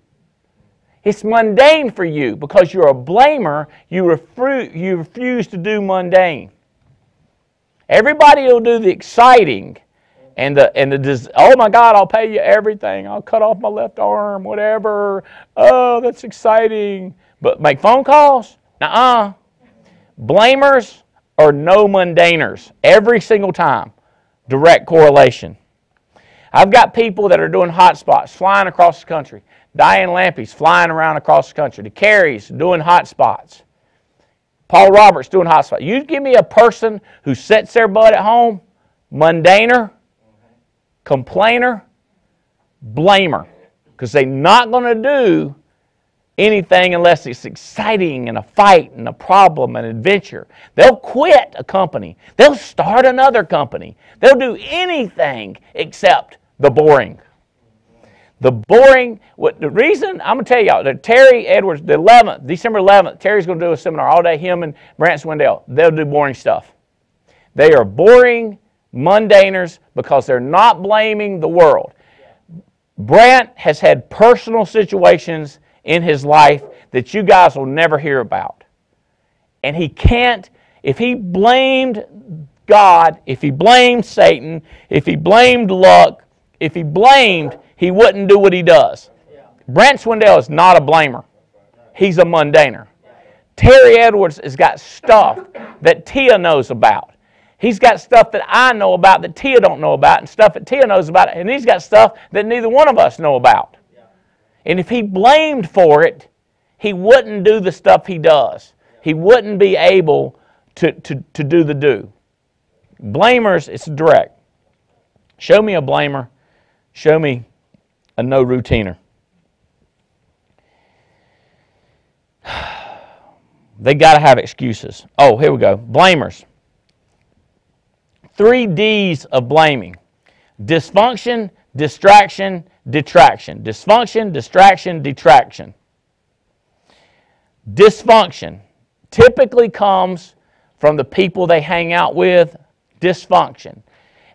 It's mundane for you because you're a blamer. You refuse to do mundane. Everybody will do the exciting and the oh my God, I'll pay you everything. I'll cut off my left arm, whatever. Oh, that's exciting. But make phone calls? Nuh-uh. Blamers are no mundaners every single time. Direct correlation. I've got people that are doing hotspots, flying across the country. Diane Lampy's flying around across the country. The Carey's doing hotspots. Paul Roberts doing hotspots. You give me a person who sits their butt at home, mundaner, complainer, blamer. Because they're not going to do anything unless it's exciting and a fight and a problem and adventure. They'll quit a company. They'll start another company. They'll do anything except the boring. The boring, the reason, I'm going to tell y'all, that Terry Edwards, the 11th, December 11th, Terry's going to do a seminar all day, him and Brant Swindell. They'll do boring stuff. They are boring mundaners because they're not blaming the world. Brant has had personal situations in his life that you guys will never hear about. And he can't, if he blamed God, if he blamed Satan, if he blamed luck, if he blamed, he wouldn't do what he does. Brant Swindell is not a blamer. He's a mundaner. Terry Edwards has got stuff that Tia knows about. He's got stuff that I know about that Tia don't know about, and stuff that Tia knows about, and he's got stuff that neither one of us know about. And if he blamed for it, he wouldn't do the stuff he does. He wouldn't be able to do the do. Blamers, it's direct. Show me a blamer. Show me a no routiner. They got to have excuses. Oh, here we go. Blamers. 3 D's of blaming. Dysfunction, distraction, detraction. Dysfunction, distraction, detraction. Dysfunction typically comes from the people they hang out with. Dysfunction.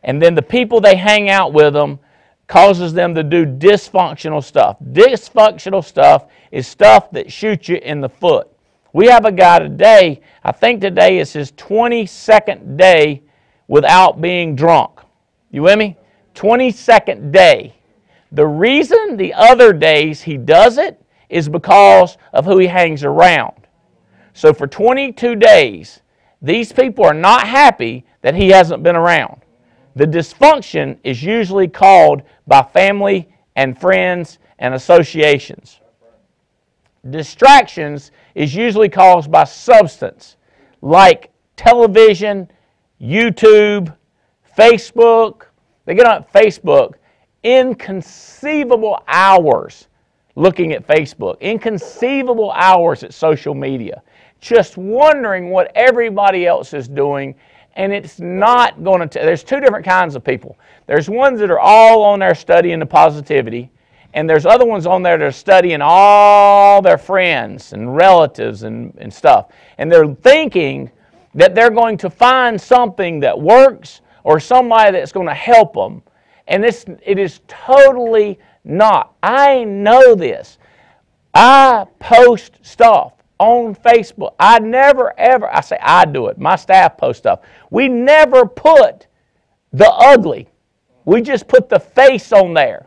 And then the people they hang out with them causes them to do dysfunctional stuff. Dysfunctional stuff is stuff that shoots you in the foot. We have a guy today, I think today is his 22nd day without being drunk. You with me? 22nd day. The reason the other days he does it is because of who he hangs around. So for 22 days, these people are not happy that he hasn't been around. The dysfunction is usually caused by family and friends and associations. Distractions is usually caused by substance, like television, YouTube, Facebook. They get on Facebook, inconceivable hours looking at Facebook, inconceivable hours at social media, just wondering what everybody else is doing, and it's not going to, there's 2 different kinds of people. There's ones that are all on there studying the positivity, and there's other ones on there that are studying all their friends and relatives and stuff. And they're thinking that they're going to find something that works or somebody that's going to help them. And it is totally not. I know this. I post stuff on Facebook. I never ever, I say I do it. My staff post stuff. We never put the ugly. We just put the face on there.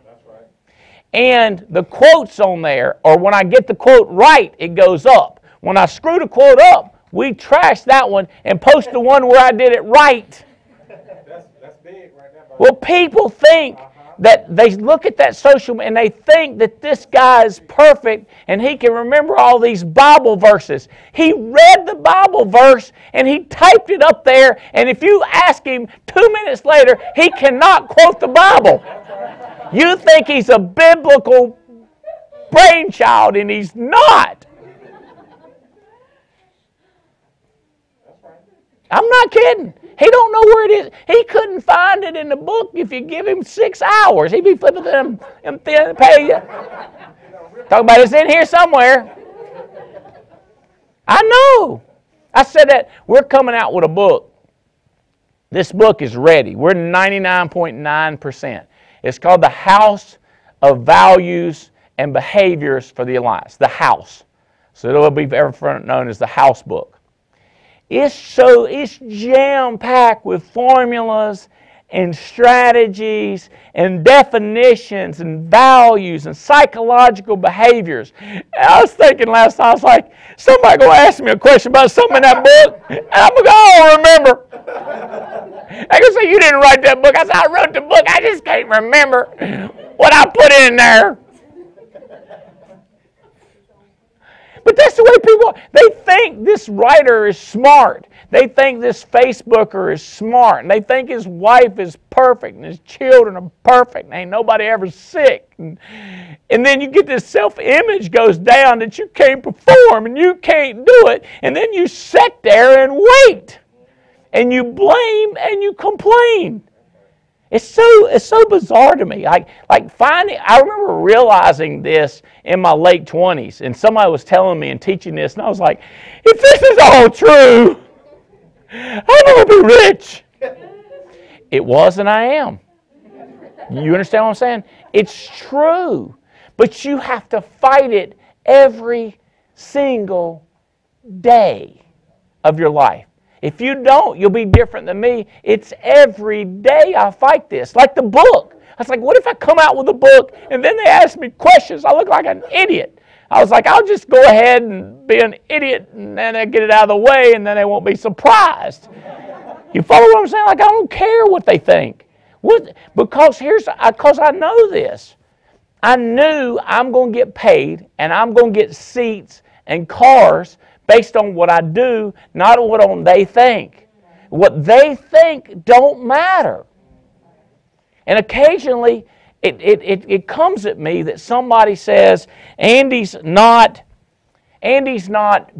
And the quotes on there, or when I get the quote right, it goes up. When I screw the quote up, we trash that one and post the one where I did it right. That's big right there. Well, people think that they look at that social and they think that this guy is perfect and he can remember all these Bible verses. He read the Bible verse and he typed it up there, and if you ask him 2 minutes later, he cannot quote the Bible. You think he's a biblical brainchild, and he's not. I'm not kidding. He don't know where it is. He couldn't find it in the book if you give him 6 hours. He'd be flipping them thin pages. Talk about it's in here somewhere. I know. I said that we're coming out with a book. This book is ready. We're 99.9%. It's called The House of Values and Behaviors for the Alliance. The House. So it'll be ever known as the House book. It's jam-packed with formulas and strategies and definitions and values and psychological behaviors. And I was thinking last night, I was like, somebody going to ask me a question about something in that book, and I'm going to go, oh, remember. They're going to say, you didn't write that book. I said, I wrote the book. I just can't remember what I put in there. But that's the way people are. They think this writer is smart. They think this Facebooker is smart. And they think his wife is perfect and his children are perfect and ain't nobody ever sick. And then you get this self-image goes down that you can't perform and you can't do it. And then you sit there and wait. And you blame and you complain. It's so bizarre to me. Like finding, I remember realizing this in my late 20s, and somebody was telling me and teaching this, and I was like, if this is all true, I'm going to be rich. It was, and I am. You understand what I'm saying? It's true, but you have to fight it every single day of your life. If you don't, you'll be different than me. It's every day I fight this. Like the book. I was like, what if I come out with a book and then they ask me questions? I look like an idiot. I was like, I'll just go ahead and be an idiot and then I get it out of the way and then they won't be surprised. You follow what I'm saying? Like, I don't care what they think. Because I know this. I knew I'm going to get paid and I'm going to get seats and cars based on what I do, not on what they think. What they think don't matter. And occasionally, it comes at me that somebody says, Andy's not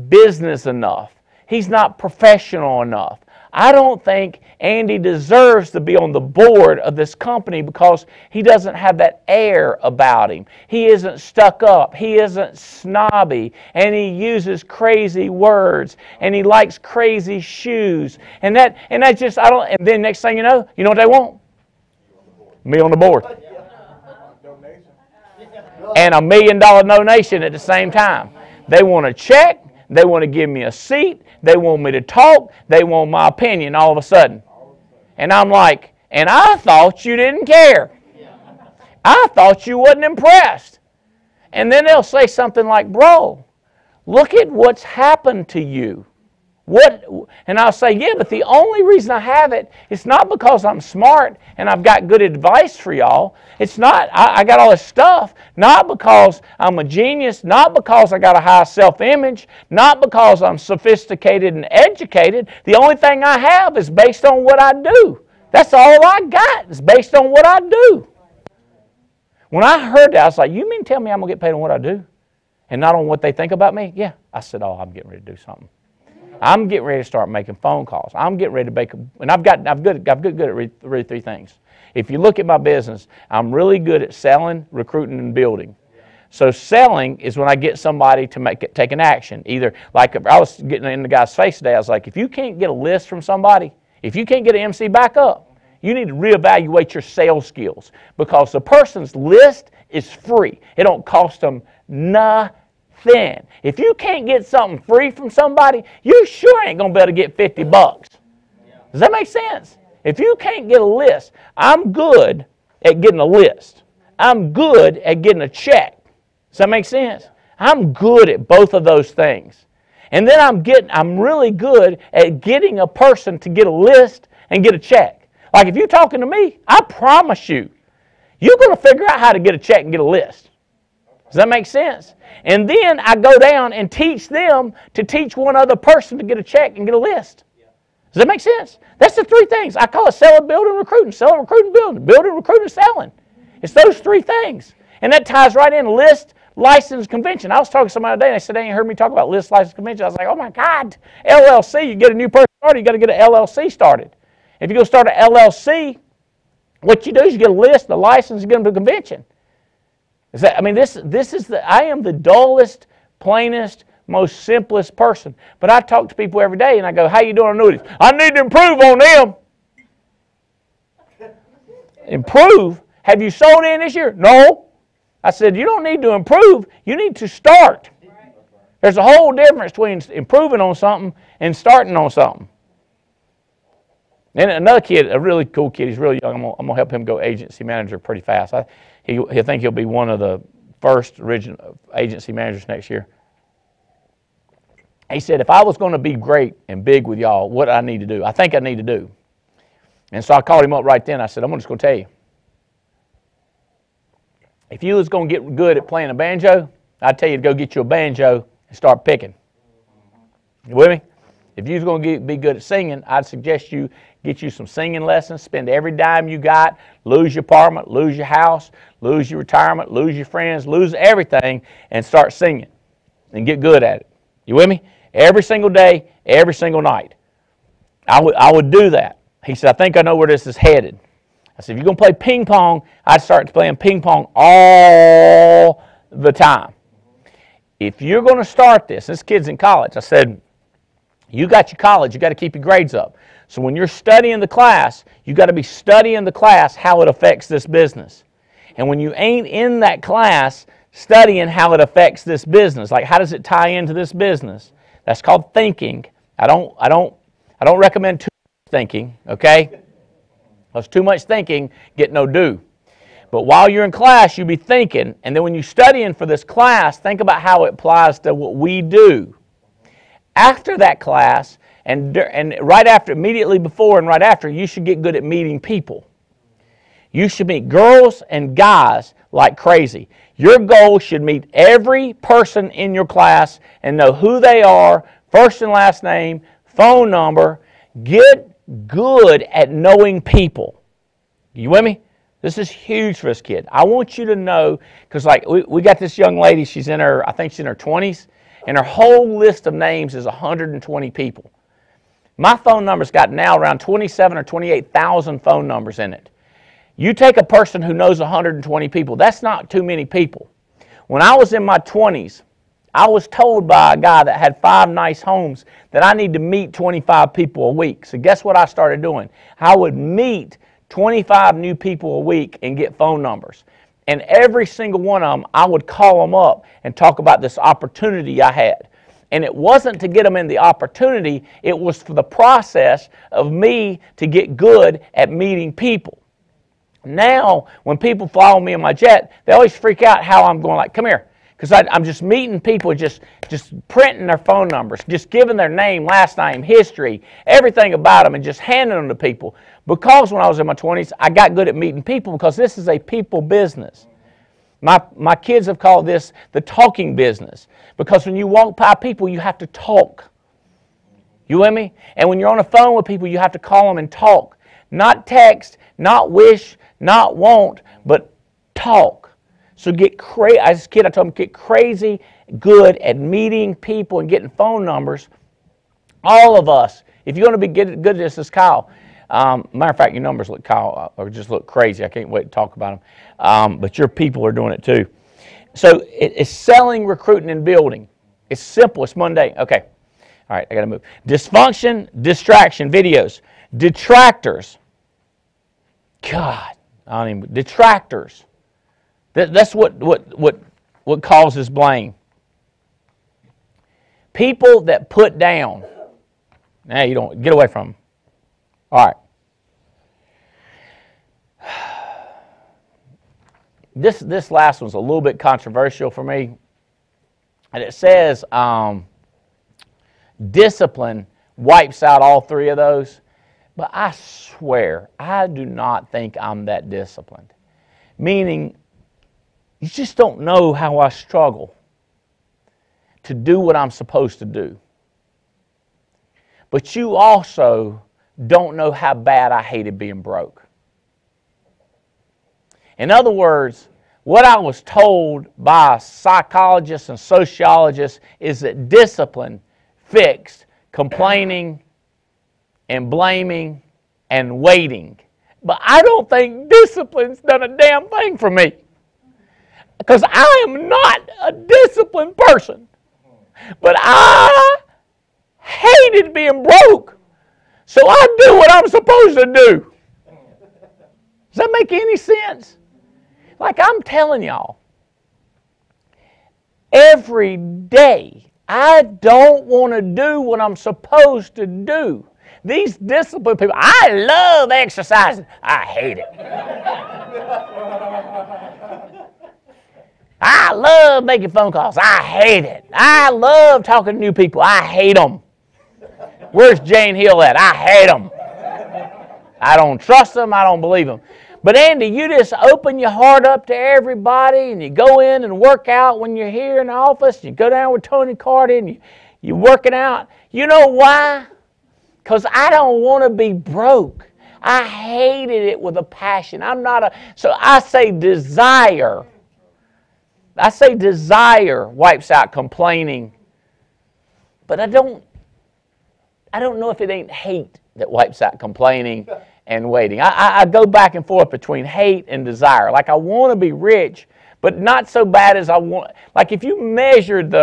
business enough. He's not professional enough. I don't think Andy deserves to be on the board of this company because he doesn't have that air about him. He isn't stuck up. He isn't snobby. And he uses crazy words. And he likes crazy shoes. And that just, and then next thing you know what they want? Me on the board. And $1 million donation at the same time. They want a check. They want to give me a seat. They want me to talk. They want my opinion all of a sudden. And I'm like, and I thought you didn't care. I thought you wasn't impressed. And then they'll say something like, bro, look at what's happened to you. And I'll say, yeah, but the only reason I have it, it's not because I'm smart and I've got good advice for y'all. It's not, I got all this stuff, not because I'm a genius, not because I got a high self-image, not because I'm sophisticated and educated. The only thing I have is based on what I do. That's all I got is based on what I do. When I heard that, I was like, you mean tell me I'm going to get paid on what I do and not on what they think about me? Yeah. I said, oh, I'm getting ready to do something. I'm getting ready to start making phone calls. I'm getting ready to make, and I'm good at really three things. If you look at my business, I'm really good at selling, recruiting, and building. So selling is when I get somebody to take an action. Either, like I was getting in the guy's face today, I was like, if you can't get a list from somebody, if you can't get an MC back up, you need to reevaluate your sales skills because the person's list is free. It don't cost them nothing. If you can't get something free from somebody, you sure ain't going to be able to get $50. Does that make sense? If you can't get a list, I'm good at getting a list. I'm good at getting a check. Does that make sense? I'm good at both of those things. And then I'm really good at getting a person to get a list and get a check. Like if you're talking to me, I promise you, you're going to figure out how to get a check and get a list. Does that make sense? And then I go down and teach them to teach one other person to get a check and get a list. Does that make sense? That's the three things. I call it selling, building, recruiting. Selling, recruiting, building, recruiting, selling. It's those three things. And that ties right in list, license, convention. I was talking to somebody today and they said they ain't heard me talk about list, license, convention. I was like, oh my God, LLC, you get a new person started, you got to get an LLC started. If you go start an LLC, what you do is you get a list, a license, you get them to a convention. I am the dullest, plainest, most simplest person. But I talk to people every day and I go, how you doing on annuities? I need to improve on them. Improve? Have you sold in this year? No. I said, you don't need to improve. You need to start. There's a whole difference between improving on something and starting on something. And another kid, a really cool kid, he's really young. I'm going to help him go agency manager pretty fast. I think he'll be one of the first original agency managers next year. He said, if I was going to be great and big with y'all, what do I need to do? I think I need to do. And so I called him up right then. I said, I'm just going to tell you. If you was going to get good at playing a banjo, I'd tell you to go get you a banjo and start picking. You with me? If you was going to be good at singing, I'd suggest you get you some singing lessons, spend every dime you got, lose your apartment, lose your house, lose your retirement, lose your friends, lose everything, and start singing and get good at it. You with me? Every single day, every single night. I would do that. He said, I think I know where this is headed. I said, if you're going to play ping pong, I'd start playing ping pong all the time. If you're going to start this kid's in college, I said, you got your college, you got to keep your grades up. So when you're studying the class, you got to be studying the class how it affects this business. And when you ain't in that class studying how it affects this business, like how does it tie into this business? That's called thinking. I don't recommend too much thinking, okay? Because too much thinking get no do. But while you're in class, you be thinking, and then when you're studying for this class, think about how it applies to what we do. After that class, And right after, immediately before and right after, you should get good at meeting people. You should meet girls and guys like crazy. Your goal should meet every person in your class and know who they are, first and last name, phone number. Get good at knowing people. You with me? This is huge for this kid. I want you to know, because like we got this young lady, she's in her, I think she's in her 20s, and her whole list of names is 120 people. My phone number's got now around 27 or 28,000 phone numbers in it. You take a person who knows 120 people, that's not too many people. When I was in my 20s, I was told by a guy that had 5 nice homes that I need to meet 25 people a week. So guess what I started doing? I would meet 25 new people a week and get phone numbers. And every single one of them, I would call them up and talk about this opportunity I had. And it wasn't to get them in the opportunity, it was for the process of me to get good at meeting people. Now, when people follow me in my jet, they always freak out how I'm going like, come here. Because I'm just meeting people, just printing their phone numbers, just giving their name, last name, history, everything about them, and just handing them to people. Because when I was in my 20s, I got good at meeting people because this is a people business. My kids have called this the talking business. Because when you walk by people, you have to talk. You with me? And when you're on the phone with people, you have to call them and talk. Not text, not wish, not want, but talk. So get crazy. As a kid, I told him, get crazy good at meeting people and getting phone numbers. All of us. If you're going to be good at this, is Kyle. Matter of fact, your numbers look, Kyle, or just look crazy. I can't wait to talk about them. But your people are doing it too. So it's selling, recruiting, and building. It's simple. It's mundane. Okay. All right, I got to move. Dysfunction, distraction, videos. Detractors. God, I don't even. Detractors. That's what causes blame. People that put down. Now you don't get away from them. All right. This last one's a little bit controversial for me, and it says discipline wipes out all 3 of those. But I swear, I do not think I'm that disciplined. Meaning, you just don't know how I struggle to do what I'm supposed to do. But you also don't know how bad I hated being broke. In other words, what I was told by psychologists and sociologists is that discipline fixed complaining and blaming and waiting. But I don't think discipline's done a damn thing for me. Because I am not a disciplined person. But I hated being broke. So I do what I'm supposed to do. Does that make any sense? Like I'm telling y'all, every day I don't want to do what I'm supposed to do. These disciplined people, I love exercising. I hate it. I love making phone calls. I hate it. I love talking to new people. I hate them. Where's Jane Hill at? I hate them. I don't trust them. I don't believe them. But Andy, you just open your heart up to everybody and you go in and work out when you're here in the office. You go down with Tony Carter and you're working out. You know why? Because I don't want to be broke. I hated it with a passion. So I say desire. I say desire wipes out complaining. But I don't know if it ain't hate that wipes out complaining and waiting. I go back and forth between hate and desire. Like I want to be rich, but not so bad as I want. Like if you measured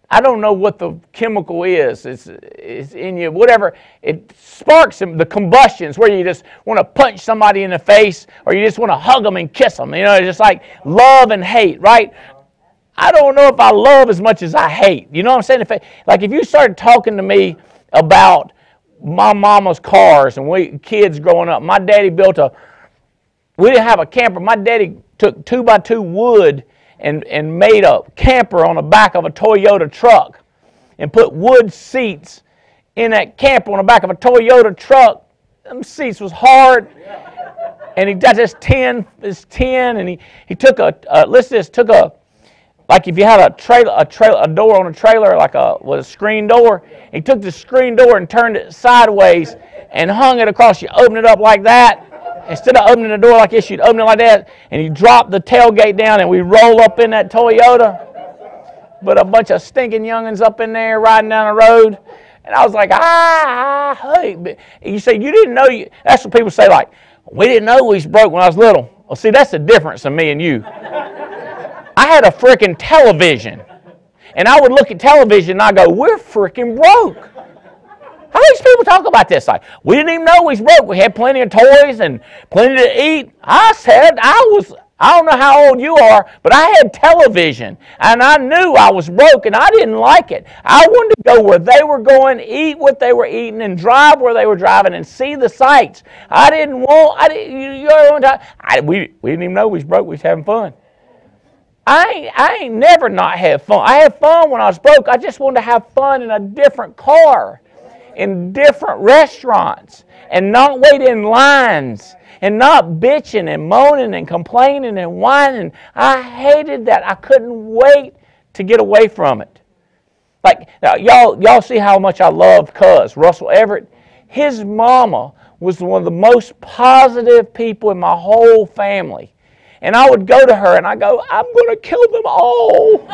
I don't know what the chemical is. It's in you, whatever. It sparks the combustions where you just want to punch somebody in the face or you just want to hug them and kiss them. You know, it's just like love and hate, right? I don't know if I love as much as I hate. You know what I'm saying? If you started talking to me about my mama's cars and kids growing up, my daddy we didn't have a camper. My daddy took 2x2 wood and made a camper on the back of a Toyota truck and put wood seats in that camper on the back of a Toyota truck. Them seats was hard. And he got this tin, and he took like if you had a door on a trailer, like with a screen door, he took the screen door and turned it sideways and hung it across. You open it up like that. Instead of opening the door like this, you'd open it like that, and you drop the tailgate down, and we roll up in that Toyota. But a bunch of stinking youngins up in there riding down the road. And I was like, hey. You say, you didn't know you. That's what people say, like, we didn't know we was broke when I was little. Well, see, that's the difference in me and you. I had a freaking television. And I would look at television and I go, we're freaking broke. How these people talk about this? Like, we didn't even know we was broke. We had plenty of toys and plenty to eat. I said, I don't know how old you are, but I had television. And I knew I was broke and I didn't like it. I wanted to go where they were going, eat what they were eating, and drive where they were driving and see the sights. We didn't even know we was broke. We was having fun. I ain't never not had fun. I had fun when I was broke. I just wanted to have fun in a different car, in different restaurants, and not wait in lines, and not bitching and moaning and complaining and whining. I hated that. I couldn't wait to get away from it. Like, now, y'all see how much I love Cuz, Russell Everett. His mama was one of the most positive people in my whole family. And I would go to her and I go, I'm going to kill them all.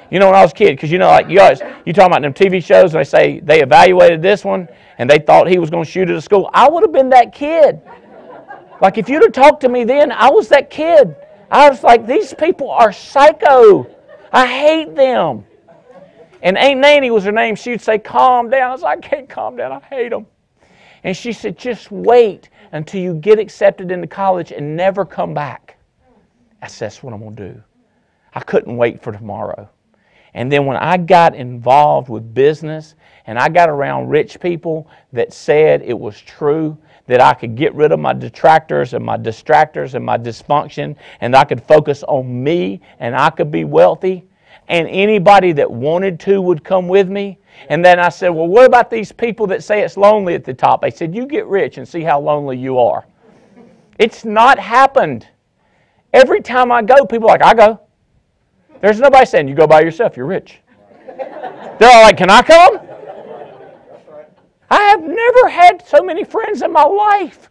You know, when I was a kid, because you know, like you talking about them TV shows, and they say they evaluated this one and they thought he was going to shoot at a school. I would have been that kid. Like if you'd have talked to me then, I was that kid. I was like, these people are psycho. I hate them. And Aunt Nanny was her name. She'd say, calm down. I was like, I can't calm down. I hate them. And she said, just wait until you get accepted into college and never come back. I said, that's what I'm going to do. I couldn't wait for tomorrow. And then when I got involved with business and I got around rich people that said it was true, that I could get rid of my detractors and my distractors and my dysfunction, and I could focus on me and I could be wealthy, and anybody that wanted to would come with me. And then I said, well, what about these people that say it's lonely at the top? They said, you get rich and see how lonely you are. It's not happened. Every time I go, people are like, I go. There's nobody saying, you go by yourself, you're rich. They're all like, can I come? I have never had so many friends in my life.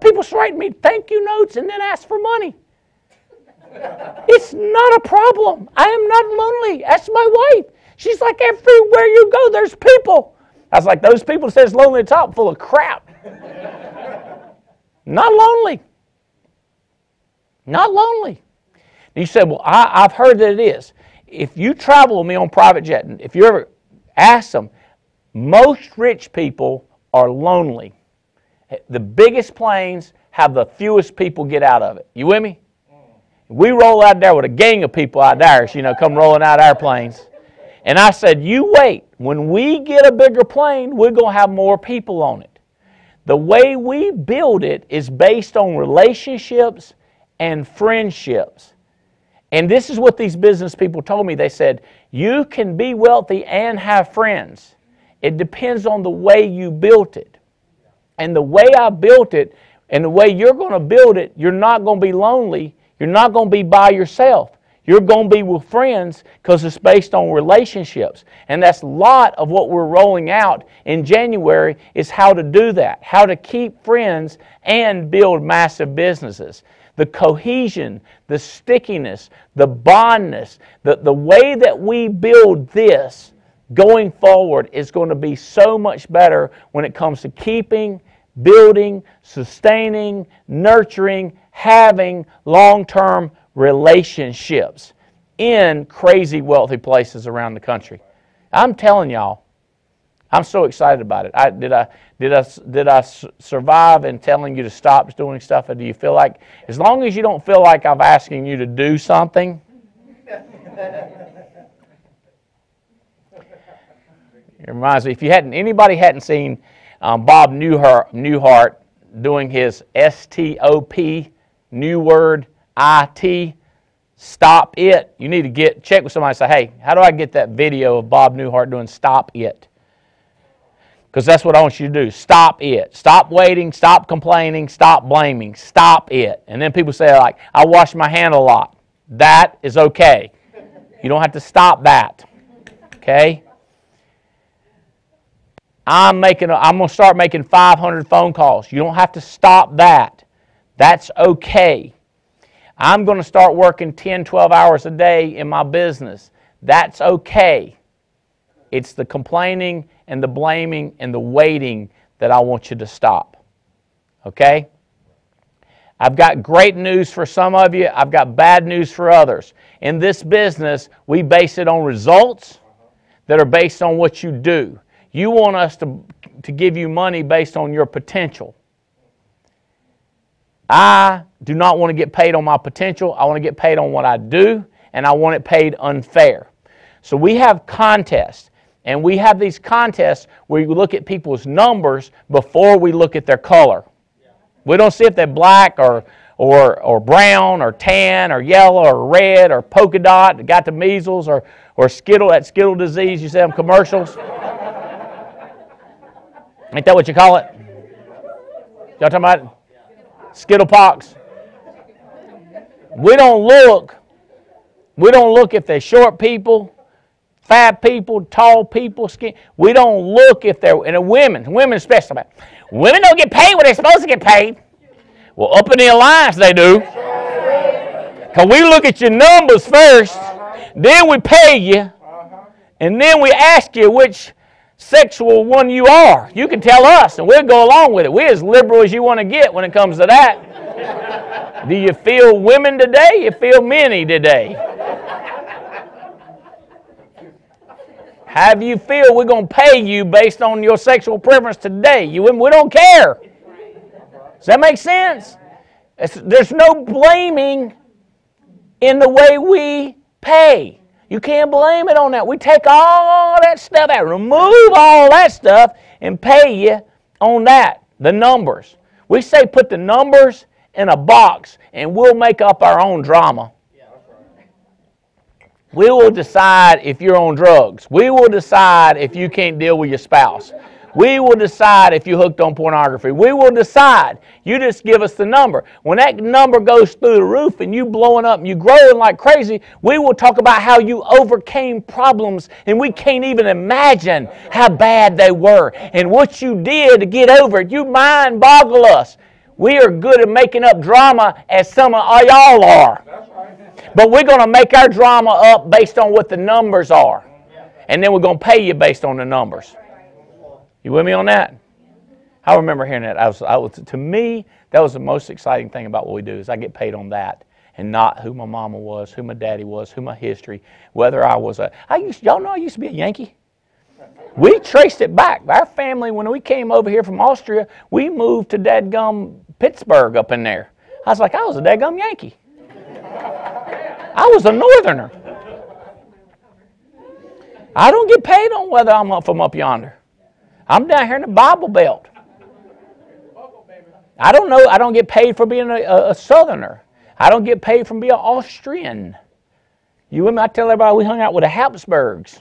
People write me thank you notes and then ask for money. It's not a problem. I am not lonely. Ask my wife. She's like, everywhere you go, there's people. I was like, those people that says lonely at the top, full of crap. Not lonely. Not lonely. And you said, well, I've heard that it is. If you travel with me on private jet, and if you ever ask them, most rich people are lonely. The biggest planes have the fewest people get out of it. You with me? We roll out there with a gang of people out there, you know, come rolling out our planes. And I said, you wait. When we get a bigger plane, we're going to have more people on it. The way we build it is based on relationships and friendships. And this is what these business people told me. They said, you can be wealthy and have friends. It depends on the way you built it. And the way I built it and the way you're going to build it, you're not going to be lonely. You're not going to be by yourself. You're going to be with friends because it's based on relationships. And that's a lot of what we're rolling out in January is how to do that, how to keep friends and build massive businesses. The cohesion, the stickiness, the bondness, the way that we build this going forward is going to be so much better when it comes to keeping, building, sustaining, nurturing, having long-term relationships in crazy wealthy places around the country. I'm telling y'all, I'm so excited about it. Did I survive in telling you to stop doing stuff? Or do you feel like, as long as you don't feel like I'm asking you to do something, it reminds me, if anybody hadn't seen Bob Newhart doing his STOP, new word, IT, stop it. You need to check with somebody and say, hey, how do I get that video of Bob Newhart doing stop it? Because that's what I want you to do. Stop it. Stop waiting. Stop complaining. Stop blaming. Stop it. And then people say, like, I wash my hand a lot. That is okay. You don't have to stop that. Okay? I'm going to start making 500 phone calls. You don't have to stop that. That's okay. I'm going to start working 10, 12 hours a day in my business. That's okay. It's the complaining and the blaming and the waiting that I want you to stop. Okay? I've got great news for some of you. I've got bad news for others. In this business, we base it on results that are based on what you do. You want us to give you money based on your potential. I do not want to get paid on my potential. I want to get paid on what I do, and I want it paid unfair. So we have contests, and we have these contests where you look at people's numbers before we look at their color. We don't see if they're black or brown or tan or yellow or red or polka dot, got the measles or that Skittle disease you see on commercials. Ain't that what you call it? Y'all talking about Skittle pox? We don't look if they're short people, fat people, tall people, skin. We don't look if they're, and women especially. Women don't get paid when they're supposed to get paid. Well, up in the alliance they do. Because we look at your numbers first, then we pay you, and then we ask you which sexual one you are. You can tell us, and we'll go along with it. We're as liberal as you want to get when it comes to that. Do you feel women today? You feel many today? How do you feel we're going to pay you based on your sexual preference today? We don't care. Does that make sense? There's no blaming in the way we pay. You can't blame it on that. We take all that stuff out, remove all that stuff, and pay you on that, the numbers. We say put the numbers in a box, and we'll make up our own drama. We will decide if you're on drugs. We will decide if you can't deal with your spouse. We will decide if you hooked on pornography. We will decide. You just give us the number. When that number goes through the roof and you blowing up and you growing like crazy, we will talk about how you overcame problems and we can't even imagine how bad they were and what you did to get over it. You mind boggle us. We are good at making up drama as some of y'all are. But we're going to make our drama up based on what the numbers are. And then we're going to pay you based on the numbers. You with me on that? I remember hearing that. To me, that was the most exciting thing about what we do is I get paid on that and not who my mama was, who my daddy was, who my history, whether I was y'all know I used to be a Yankee? We traced it back. Our family, when we came over here from Austria, we moved to dadgum Pittsburgh up in there. I was like, I was a dadgum Yankee. I was a northerner. I don't get paid on whether I'm up from up yonder. I'm down here in the Bible Belt. I don't know. I don't get paid for being a southerner. I don't get paid for being an Austrian. You with me? I tell everybody we hung out with the Habsburgs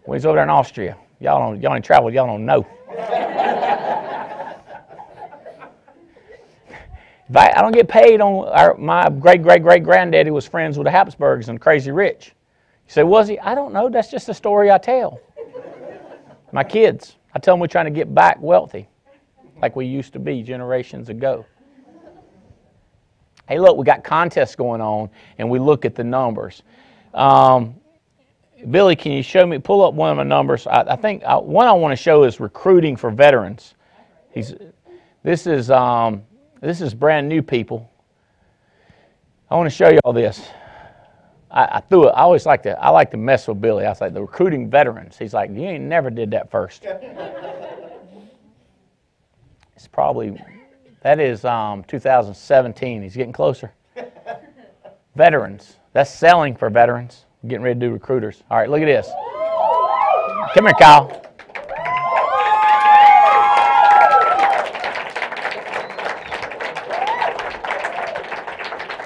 when we was over there in Austria. Y'all ain't traveled. Y'all don't know. I don't get paid on my great-great-great-granddaddy was friends with the Habsburgs and Crazy Rich. You say, was he? I don't know. That's just a story I tell. My kids, I tell them we're trying to get back wealthy like we used to be generations ago. Hey, look, we got contests going on, and we look at the numbers. Billy, can you show me, pull up one of my numbers? I think one I want to show is recruiting for veterans. This is brand new people. I want to show you all this. I like to mess with Billy. I was like, the recruiting veterans. He's like, you ain't never did that first. It's probably, that is 2017. He's getting closer. Veterans. That's selling for veterans. Getting ready to do recruiters. All right, look at this. Come here, Kyle.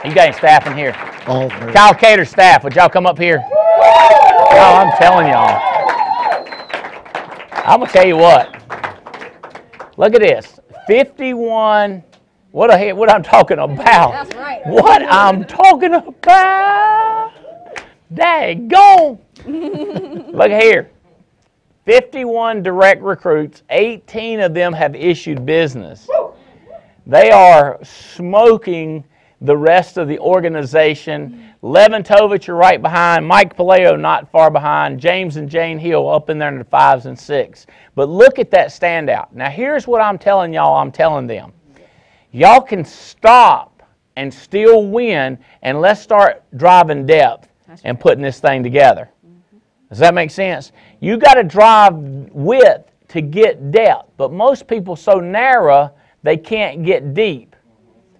You got any staff in here? Kyle Cater staff, would y'all come up here? Oh, I'm telling y'all. I'm going to tell you what. Look at this. 51. What I'm talking about. That's right. What I'm talking about. Daggone. Look here. 51 direct recruits. 18 of them have issued business. They are smoking the rest of the organization. Levin Tovich are right behind. Mike Paleo not far behind. James and Jane Hill up in there in the 5s and 6s. But look at that standout. Now here's what I'm telling y'all. I'm telling them. Y'all can stop and still win, and let's start driving depth and putting this thing together. Does that make sense? You got to drive width to get depth, but most people so narrow they can't get deep.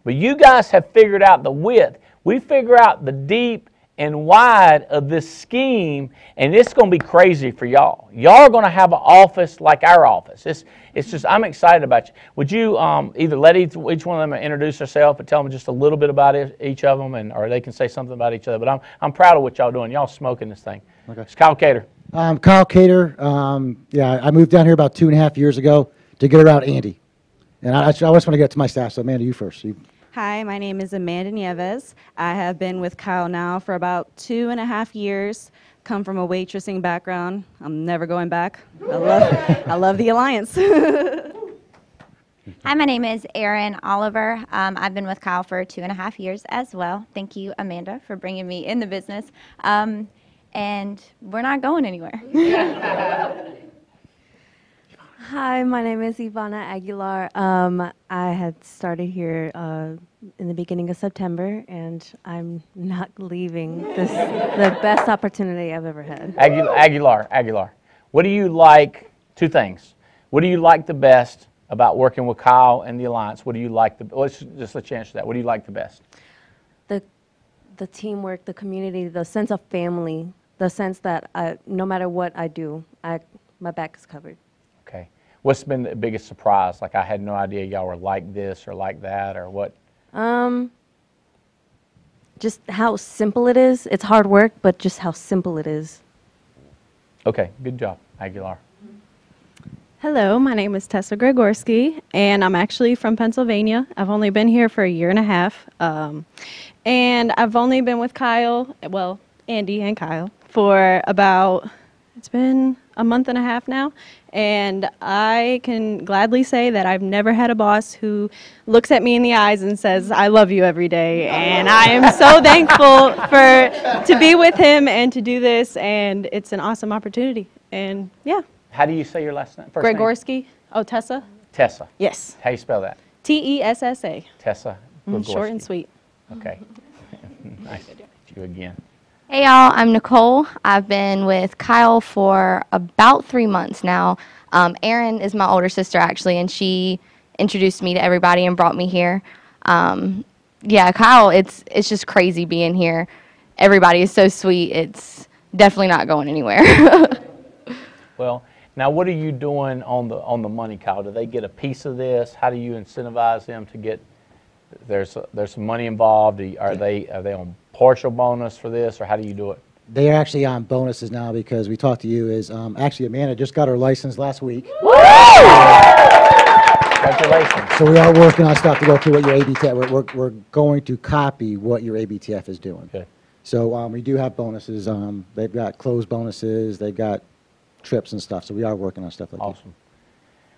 But you guys have figured out the width. We figure out the deep and wide of this scheme, and it's going to be crazy for y'all. Y'all are going to have an office like our office. It's just, I'm excited about you. Would you either let each one of them introduce themselves and tell them just a little bit about each of them, or they can say something about each other. But I'm proud of what y'all doing. Y'all smoking this thing. Okay. It's Kyle Cater. Kyle Cater. Yeah, I moved down here about 2.5 years ago to get around Andy. And I just want to get to my staff, so Amanda, you first. Hi, my name is Amanda Nieves. I have been with Kyle now for about 2.5 years. Come from a waitressing background. I'm never going back. I love the Alliance. Hi, my name is Erin Oliver. I've been with Kyle for 2.5 years as well. Thank you, Amanda, for bringing me in the business. And we're not going anywhere. Hi, my name is Ivana Aguilar. I had started here in the beginning of September, and I'm not leaving. This the best opportunity I've ever had. Aguilar. What do you like? Two things. What do you like the best about working with Kyle and the Alliance? What do you like let's just let you answer that. What do you like the best? The teamwork, the community, the sense of family, the sense that no matter what I do, my back is covered. Okay. What's been the biggest surprise? Like, I had no idea y'all were like this or like that, or what? Just how simple it is. It's hard work, but just how simple it is. Okay, good job, Aguilar. Hello, my name is Tessa Gregorski, and I'm actually from Pennsylvania. I've only been here for 1.5 years, and I've only been with Kyle, well, Andy and Kyle, for about, it's been a month and a half now, and I can gladly say that I've never had a boss who looks at me in the eyes and says, I love you every day, and I am so thankful to be with him and to do this, and it's an awesome opportunity, and yeah. How do you say your last name? Gregorski. Name? Oh, Tessa? Tessa. Yes. How do you spell that? Tessa. Tessa Gregorski. Short and sweet. Okay. Nice to meet you again. Hey, y'all. I'm Nicole. I've been with Kyle for about 3 months now. Erin is my older sister, actually, and she introduced me to everybody and brought me here. Yeah, Kyle, it's just crazy being here. Everybody is so sweet. It's definitely not going anywhere. Well, now what are you doing on the money, Kyle? Do they get a piece of this? How do you incentivize them to get? There's some money involved. Are they on partial bonus for this, or how do you do it? They are actually on bonuses now because we talked to you. Actually, Amanda just got her license last week. Woo! Congratulations. So we are working on stuff to go through what your ABTF. We're going to copy what your ABTF is doing. Okay. So we do have bonuses. They've got closed bonuses. They've got trips and stuff. So we are working on stuff like that. Awesome.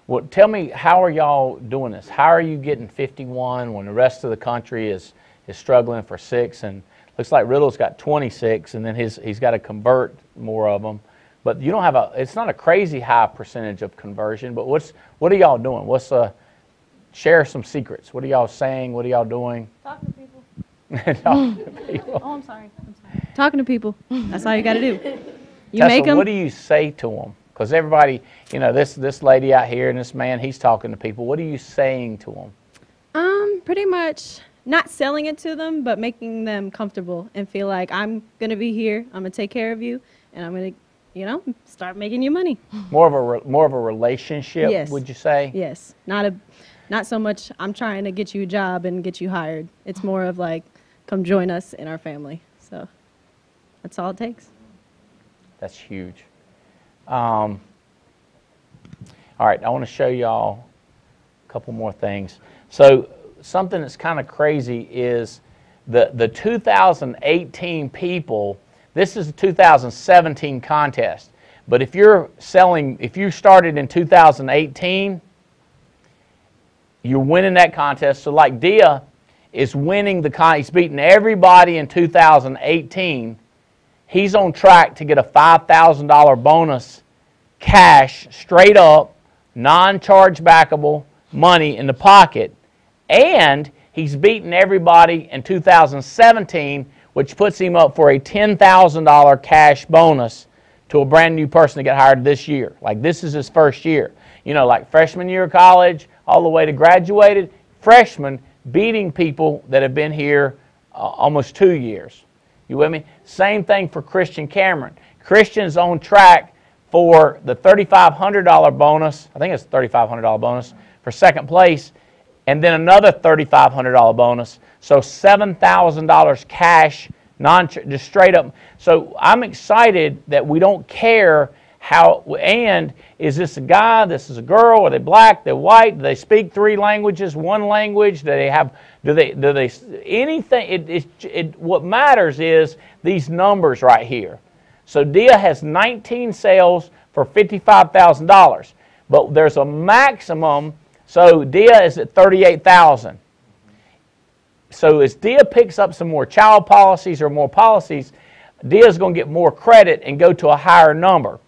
Well, tell me, how are y'all doing this? How are you getting 51 when the rest of the country is struggling for 6? And looks like Riddle's got 26, and then he's got to convert more of them. But you don't have it's not a crazy high percentage of conversion. But what are y'all doing? Share some secrets. What are y'all saying? What are y'all doing? Talking to people. Talking to people. Oh, I'm sorry. Talking to people. That's all you got to do. You Tessa, make them. what do you say to them? Because everybody, this lady out here and this man, he's talking to people. What are you saying to them? Pretty much not selling it to them, but making them comfortable and feel like I'm going to be here, I'm going to take care of you, and I'm going to, start making you money. More of a relationship, Yes. Would you say? Yes. Not so much I'm trying to get you a job and get you hired. It's more of like, come join us in our family. So that's all it takes. That's huge. All right, I want to show y'all a couple more things. So something that's kind of crazy is the 2018 people. This is a 2017 contest. But if you started in 2018, you're winning that contest. So like Dia is winning he's beating everybody in 2018. He's on track to get a $5,000 bonus, cash, straight up, non-chargebackable money in the pocket. And he's beaten everybody in 2017, which puts him up for a $10,000 cash bonus to a brand new person to get hired this year. Like this is his first year. You know, like freshman year of college, all the way to graduated, freshman beating people that have been here almost 2 years. You with me? Same thing for Christian Cameron. Christian's on track for the $3,500 bonus. I think it's a $3,500 bonus for second place, and then another $3,500 bonus. So $7,000 cash, just straight up. So I'm excited that we don't care how, and is this a guy, this is a girl, are they black, they're white, do they speak 3 languages, 1 language, do they anything, what matters is these numbers right here. So Dia has 19 sales for $55,000, but there's a maximum, so Dia is at $38,000. So as Dia picks up some more child policies or more policies, Dia's going to get more credit and go to a higher number.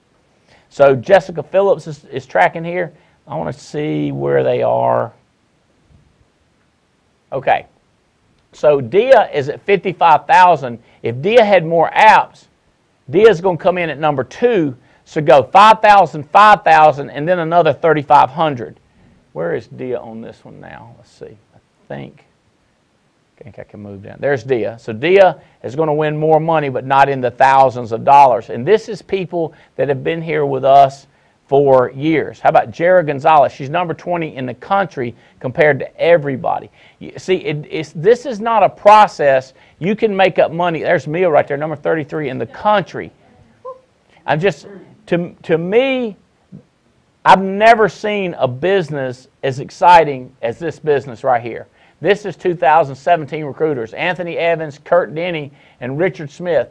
So Jessica Phillips is tracking here. I want to see where they are. Okay. So Dia is at 55,000. If Dia had more apps, Dia's going to come in at number 2. So go 5,000, 5,000, and then another 3,500. Where is Dia on this one now? Let's see. I think I can move down. There's Dia. So Dia is going to win more money, but not in the thousands of dollars. And this is people that have been here with us for years. How about Jera Gonzalez? She's number 20 in the country compared to everybody. See, this is not a process. You can make up money. There's Mia right there, number 33 in the country. I'm just, to me, I've never seen a business as exciting as this business right here. This is 2017 recruiters. Anthony Evans, Kurt Denny, and Richard Smith.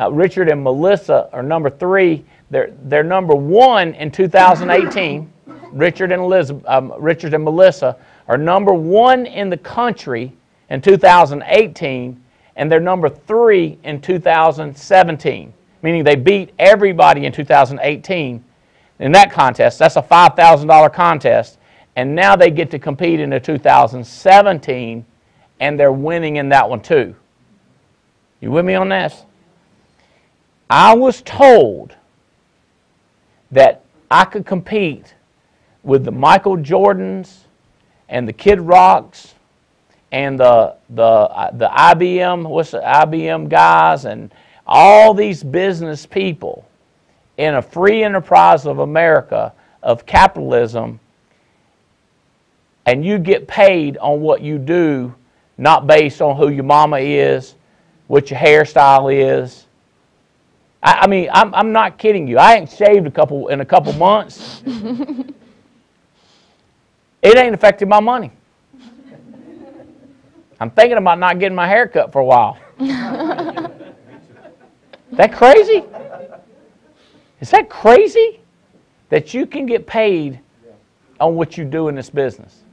Richard and Melissa are number 3. They're number 1 in 2018. Richard and Melissa are number 1 in the country in 2018, and they're number 3 in 2017. Meaning they beat everybody in 2018 in that contest. That's a $5,000 contest. And now they get to compete in the 2017, and they're winning in that one too. You with me on this? I was told that I could compete with the Michael Jordans and the Kid Rocks and the IBM guys and all these business people in a free enterprise of America, of capitalism, and you get paid on what you do, not based on who your mama is, what your hairstyle is. I mean, I'm not kidding you. I ain't shaved in a couple months. It ain't affected my money. I'm thinking about not getting my hair cut for a while. That crazy? Is that crazy? That you can get paid on what you do in this business.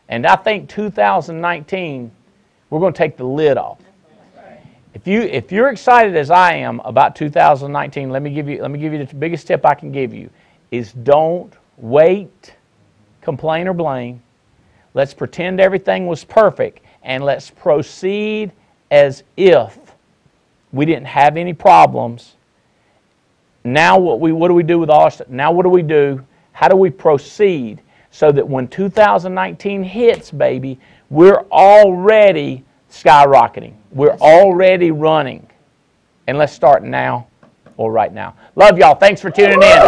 And I think 2019, we're going to take the lid off. If you're excited as I am about 2019, let me give you the biggest tip I can give you is don't wait, complain or blame. Let's pretend everything was perfect and let's proceed as if we didn't have any problems. Now what do we do with all our stuff? Now what do we do? How do we proceed so that when 2019 hits, baby, we're already skyrocketing. We're already running. And let's start now or right now. Love y'all. Thanks for tuning in.